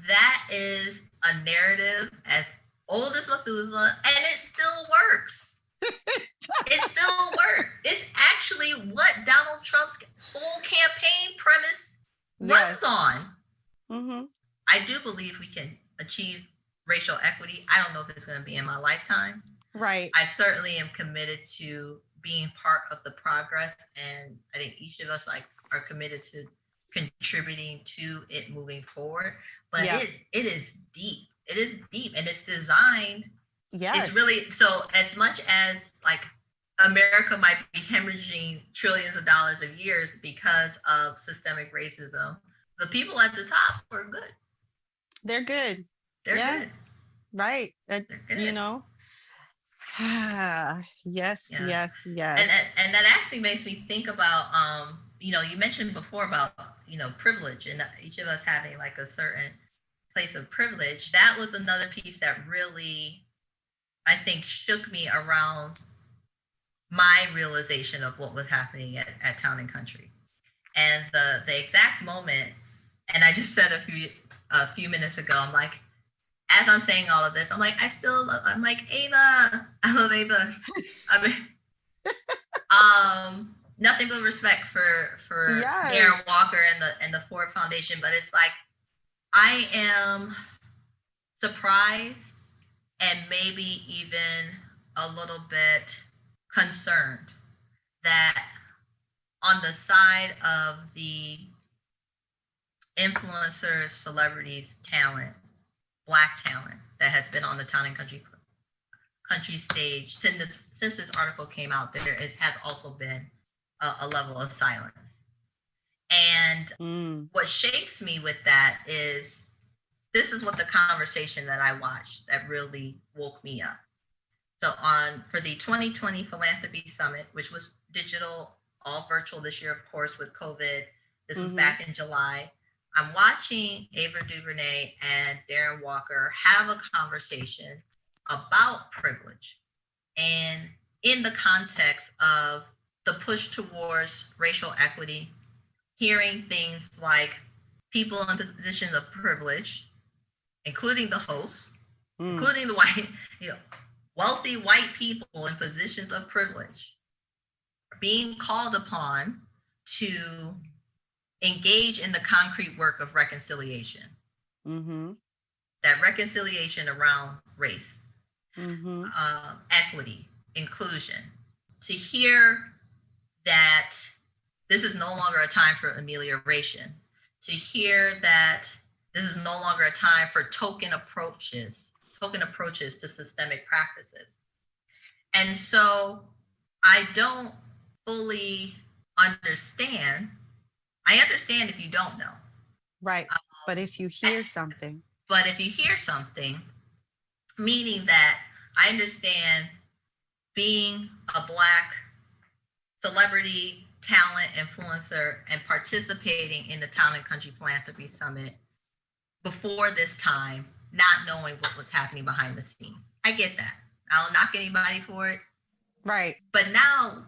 that is a narrative as old as Methuselah, and it still works. It still works. It's actually what Donald Trump's whole campaign premise runs on. I do believe we can achieve racial equity. I don't know if it's going to be in my lifetime. Right. I certainly am committed to being part of the progress, and I think each of us are committed to contributing to it moving forward. But it is deep. It is deep, and it's designed. Yes. It's really, so as much as America might be hemorrhaging trillions of dollars of years because of systemic racism, the people at the top are good. They're good. They're good. Right. They're good. Yes. And that actually makes me think about, you mentioned before about, privilege, and each of us having a certain place of privilege. That was another piece that really, I think, shook me around my realization of what was happening at Town and Country. And the exact moment, and I just said a few minutes ago, I'm like, as I'm saying all of this, I'm like, I'm like, Ava. I love Ava. I mean, nothing but respect for Darren Walker and the Ford Foundation, but it's like, I am surprised and maybe even a little bit concerned that on the side of the influencers, celebrities, talent, Black talent that has been on the town and country stage since this article came out, has also been a level of silence. And what shakes me with that is this is what the conversation that I watched that really woke me up. So for the 2020 Philanthropy Summit, which was digital, all virtual this year, of course, with COVID, this was back in July. I'm watching Ava DuVernay and Darren Walker have a conversation about privilege, and in the context of the push towards racial equity, hearing things like people in positions of privilege, including the host, including the white, wealthy white people in positions of privilege, being called upon to engage in the concrete work of reconciliation. That reconciliation around race, equity, inclusion. To hear that this is no longer a time for amelioration. To hear that this is no longer a time for token approaches to systemic practices. And so I don't fully understand. I understand if you don't know. Right. But if you hear something. But if you hear something, meaning that I understand being a Black celebrity, talent, influencer, and participating in the Town and Country Philanthropy Summit before this time, not knowing what was happening behind the scenes. I get that. I don't knock anybody for it. Right. But now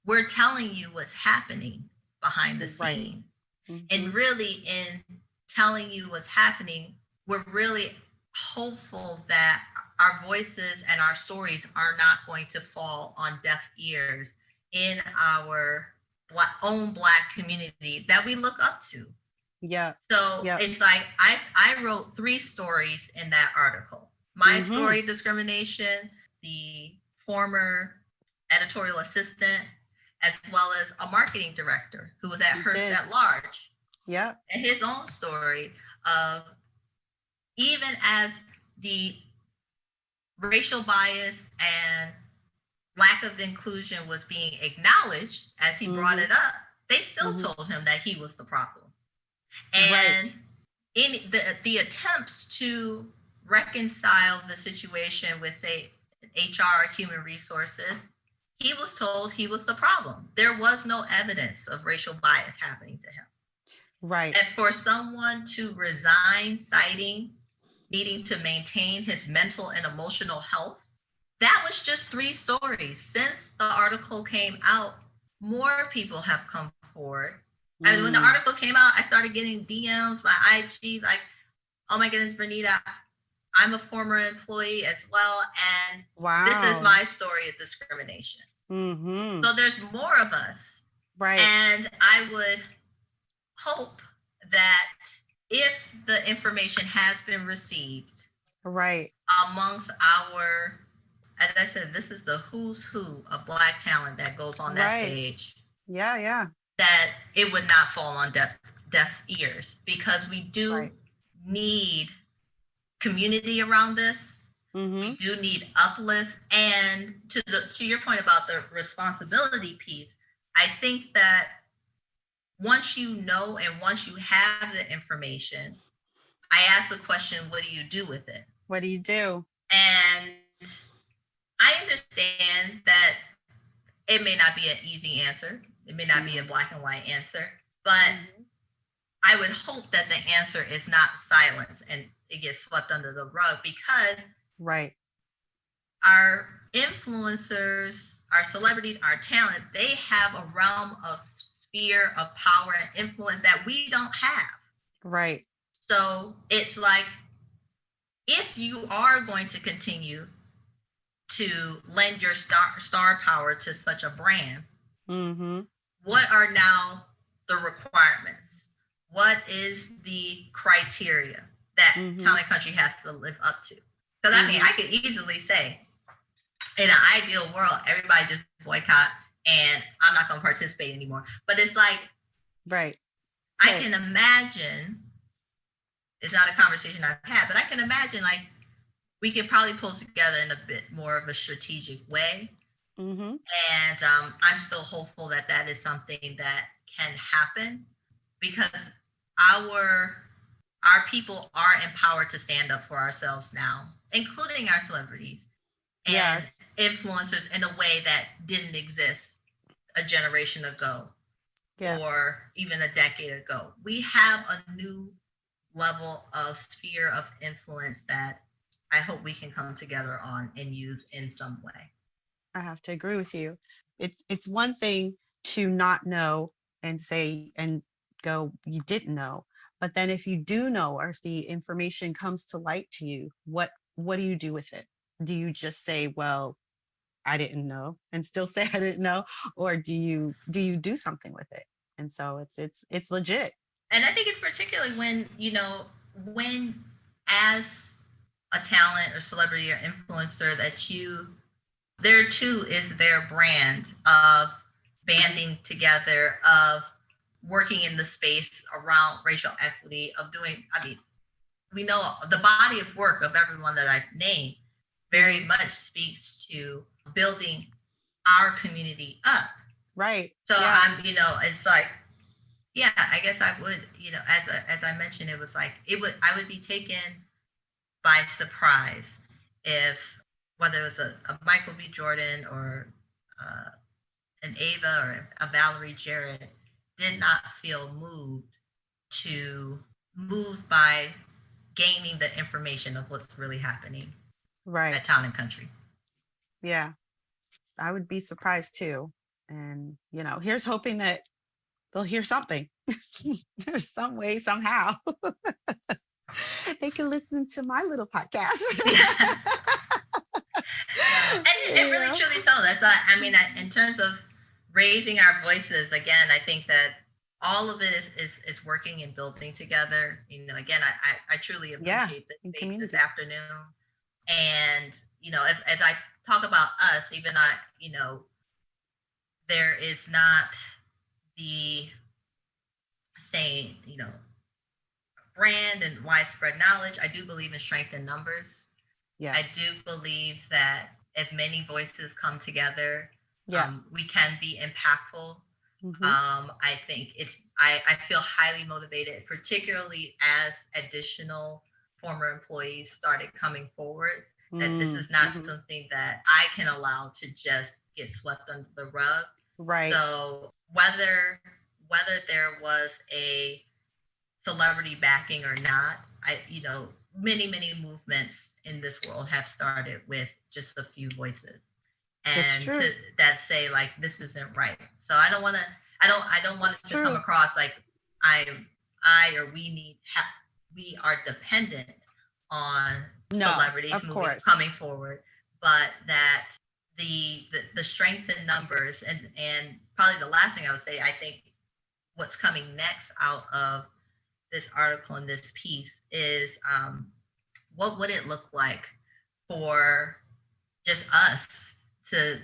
we're telling you what's happening behind the scene. And really, in telling you what's happening, we're really hopeful that our voices and our stories are not going to fall on deaf ears in our own Black community that we look up to. Yeah. So it's like I wrote 3 stories in that article. My story, discrimination, the former editorial assistant, as well as a marketing director who was at Hearst at Large. Yeah. And his own story of even as the racial bias and lack of inclusion was being acknowledged as he brought it up, they still told him that he was the problem. And in the attempts to reconcile the situation with, say, HR, human resources, he was told he was the problem. There was no evidence of racial bias happening to him. Right. And for someone to resign, citing needing to maintain his mental and emotional health, that was just 3 stories. Since the article came out, more people have come forward. I mean, when the article came out, I started getting DMs by IG like, oh my goodness, Verneda, I'm a former employee as well. And this is my story of discrimination. So there's more of us. Right. And I would hope that if the information has been received amongst our, as I said, this is the who's who of Black talent that goes on that stage. Yeah. That it would not fall on deaf ears, because we do need community around this. We do need uplift. And to your point about the responsibility piece, I think that once you know and once you have the information, I ask the question, what do you do with it? What do you do? And I understand that it may not be an easy answer. It may not be a black and white answer, but I would hope that the answer is not silence and it gets swept under the rug, because our influencers, our celebrities, our talent, they have a realm of sphere of power and influence that we don't have. Right. So it's like, if you are going to continue to lend your star power to such a brand, what are now the requirements? What is the criteria that Town and Country has to live up to? Because I mean, I could easily say, in an ideal world, everybody just boycott and I'm not going to participate anymore. But it's like, right. I can imagine, it's not a conversation I've had, but I can imagine like we could probably pull together in a bit more of a strategic way. Mm-hmm. And I'm still hopeful that that is something that can happen, because our people are empowered to stand up for ourselves now, including our celebrities and influencers, in a way that didn't exist a generation ago or even a decade ago. We have a new level of sphere of influence that I hope we can come together on and use in some way. I have to agree with you. It's one thing to not know and say and go, you didn't know. But then if you do know, or if the information comes to light to you, what do you do with it? Do you just say, well, I didn't know, and still say I didn't know? Or do you do something with it? And so it's legit. And I think it's particularly when, when as a talent or celebrity or influencer that there too is their brand of banding together, of working in the space around racial equity, of doing, we know the body of work of everyone that I've named very much speaks to building our community up. Right. So I'm, it's like, yeah, I guess I would, as I mentioned, it was like, I would be taken by surprise if, whether it was a Michael B. Jordan or an Ava or a Valerie Jarrett, did not feel moved by gaining the information of what's really happening at Town and Country. Yeah, I would be surprised too. And, here's hoping that they'll hear something. There's some way, somehow. They can listen to my little podcast. Yeah. And it really truly so. That's why, in terms of raising our voices, again, I think that all of it is working and building together. Again, I truly appreciate the space this afternoon. And, as I talk about us, even there is not the same, brand and widespread knowledge. I do believe in strength in numbers. Yeah. I do believe that if many voices come together, we can be impactful. Mm-hmm. I think I feel highly motivated, particularly as additional former employees started coming forward, that this is not something that I can allow to just get swept under the rug. Right. So whether there was a celebrity backing or not, many movements in this world have started with just a few voices, and that say like, this isn't right. So I don't want it to come across like we are dependent on celebrities coming forward, but that the strength in numbers, and probably the last thing I would say, I think what's coming next out of this article and this piece is what would it look like for just us to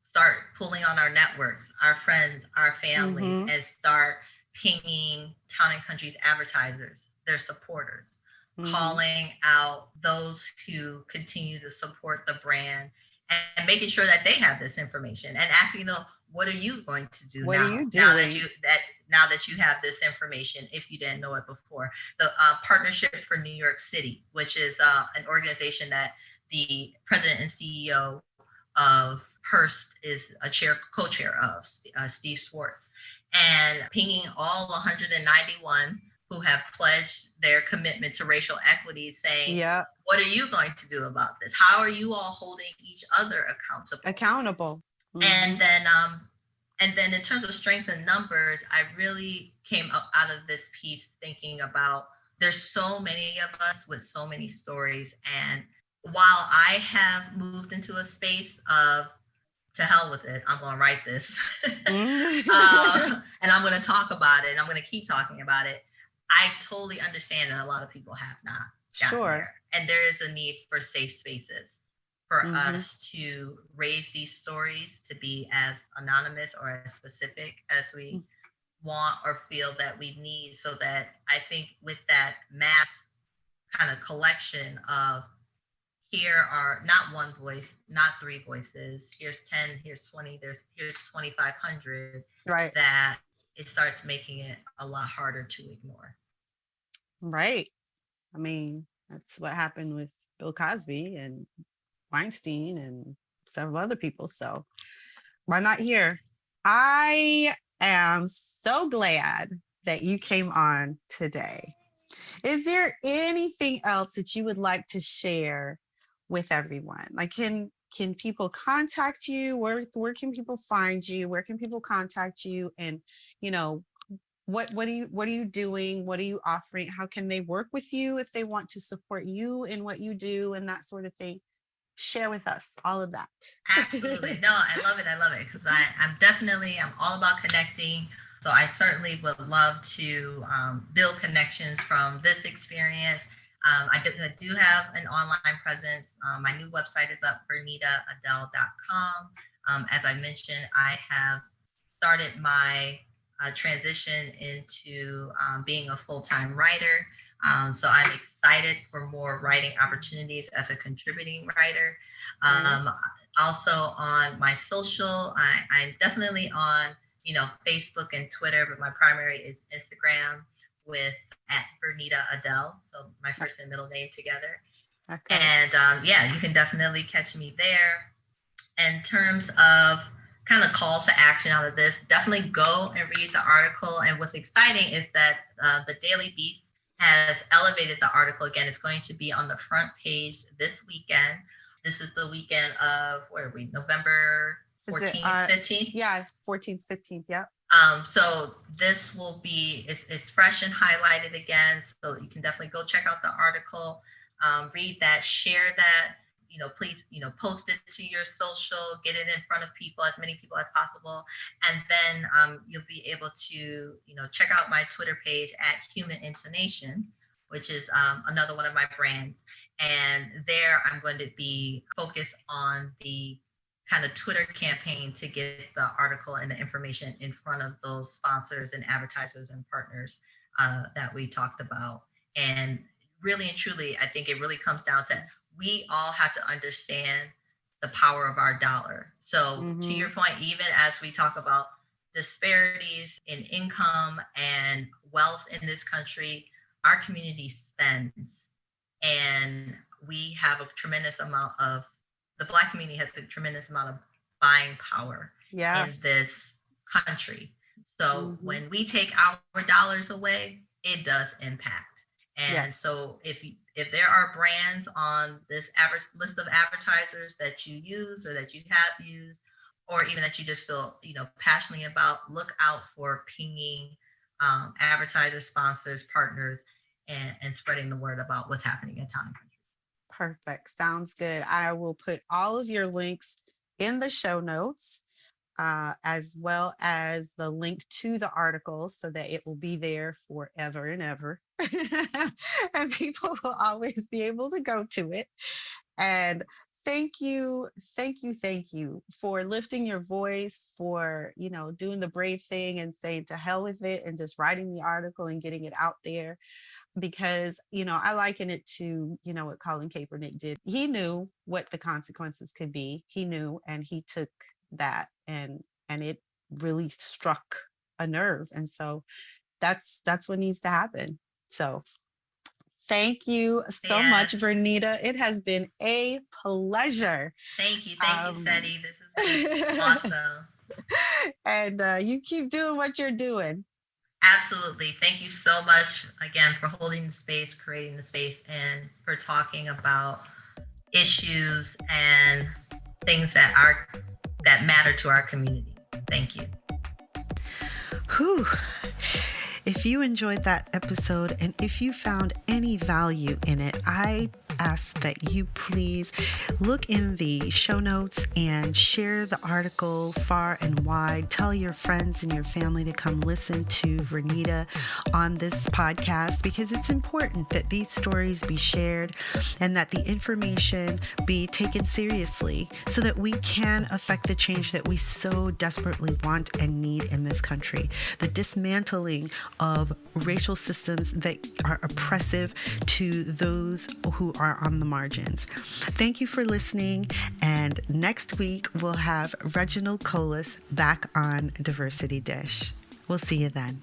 start pulling on our networks, our friends, our families, and start pinging Town and Country's advertisers, their supporters, calling out those who continue to support the brand, and making sure that they have this information, and asking them, what are you going to do now that you have this information, if you didn't know it before? The Partnership for New York City, which is an organization that the president and CEO of Hearst is a co-chair of, Steve Swartz, and pinging all 191 who have pledged their commitment to racial equity, saying, what are you going to do about this? How are you all holding each other accountable? And then in terms of strength in numbers, I really came up out of this piece thinking about, there's so many of us with so many stories. And while I have moved into a space of, to hell with it, I'm going to write this, and I'm going to talk about it, and I'm going to keep talking about it, I totally understand that a lot of people have not gotten there. And there is a need for safe spaces for us to raise these stories to be as anonymous or as specific as we want or feel that we need, so that I think with that mass kind of collection of, here are not one voice, not three voices, here's 10, here's 20, here's 2,500, Right. that it starts making it a lot harder to ignore. Right. I mean, that's what happened with Bill Cosby and Weinstein and several other people. So why not here? I am so glad that you came on today. Is there anything else that you would like to share with everyone? Like, can people contact you? Where can people find you? Where can people contact you? And, what are you doing? What are you offering? How can they work with you if they want to support you in what you do and that sort of thing? Share with us all of that. Absolutely. No, I love it because I'm all about connecting. So I certainly would love to build connections from this experience. I do have an online presence. My new website is up, VernedaAdele.com. As I mentioned, I have started my transition into being a full-time writer. So I'm excited for more writing opportunities as a contributing writer. Nice. Also on my social, I'm definitely on Facebook and Twitter, but my primary is Instagram with @VernedaAdele. So my first and middle name together. Okay. And you can definitely catch me there. In terms of kind of calls to action out of this, definitely go and read the article. And what's exciting is that the Daily Beast has elevated the article again. It's going to be on the front page this weekend. This is the weekend of, where are we, November 14th, 15th? Yeah, 14th, 15th, yeah. So this will be, it's fresh and highlighted again. So you can definitely go check out the article, read that, share that, please, post it to your social, get it in front of people, as many people as possible. And then you'll be able to, check out my Twitter page @Human Intonation, which is another one of my brands. And there I'm going to be focused on the kind of Twitter campaign to get the article and the information in front of those sponsors and advertisers and partners that we talked about. And really and truly, I think it really comes down to, we all have to understand the power of our dollar. So to your point, even as we talk about disparities in income and wealth in this country, our community spends, and we have a tremendous amount of, the Black community has a tremendous amount of buying power in this country. So when we take our dollars away, it does impact. And so if there are brands on this list of advertisers that you use or that you have used, or even that you just feel, passionately about, look out for pinging advertisers, sponsors, partners, and spreading the word about what's happening in town and country. Perfect. Sounds good. I will put all of your links in the show notes, as well as the link to the article, so that it will be there forever and ever. And people will always be able to go to it. And thank you for lifting your voice, for, doing the brave thing and saying to hell with it and just writing the article and getting it out there. Because, I liken it to, what Colin Kaepernick did. He knew what the consequences could be. He knew, and he took that, and it really struck a nerve. And so that's what needs to happen. So thank you so much, Verneda. It has been a pleasure. Thank you, Seti. This has been awesome. And you keep doing what you're doing. Absolutely. Thank you so much again for holding the space, creating the space, and for talking about issues and things that matter to our community. Thank you. Whew. If you enjoyed that episode and if you found any value in it, I ask that you please look in the show notes and share the article far and wide. Tell your friends and your family to come listen to Verneda on this podcast, because it's important that these stories be shared and that the information be taken seriously so that we can affect the change that we so desperately want and need in this country. The dismantling of racial systems that are oppressive to those who are on the margins. Thank you for listening, and next week we'll have Reginald Colas back on Diversity Dish. We'll see you then.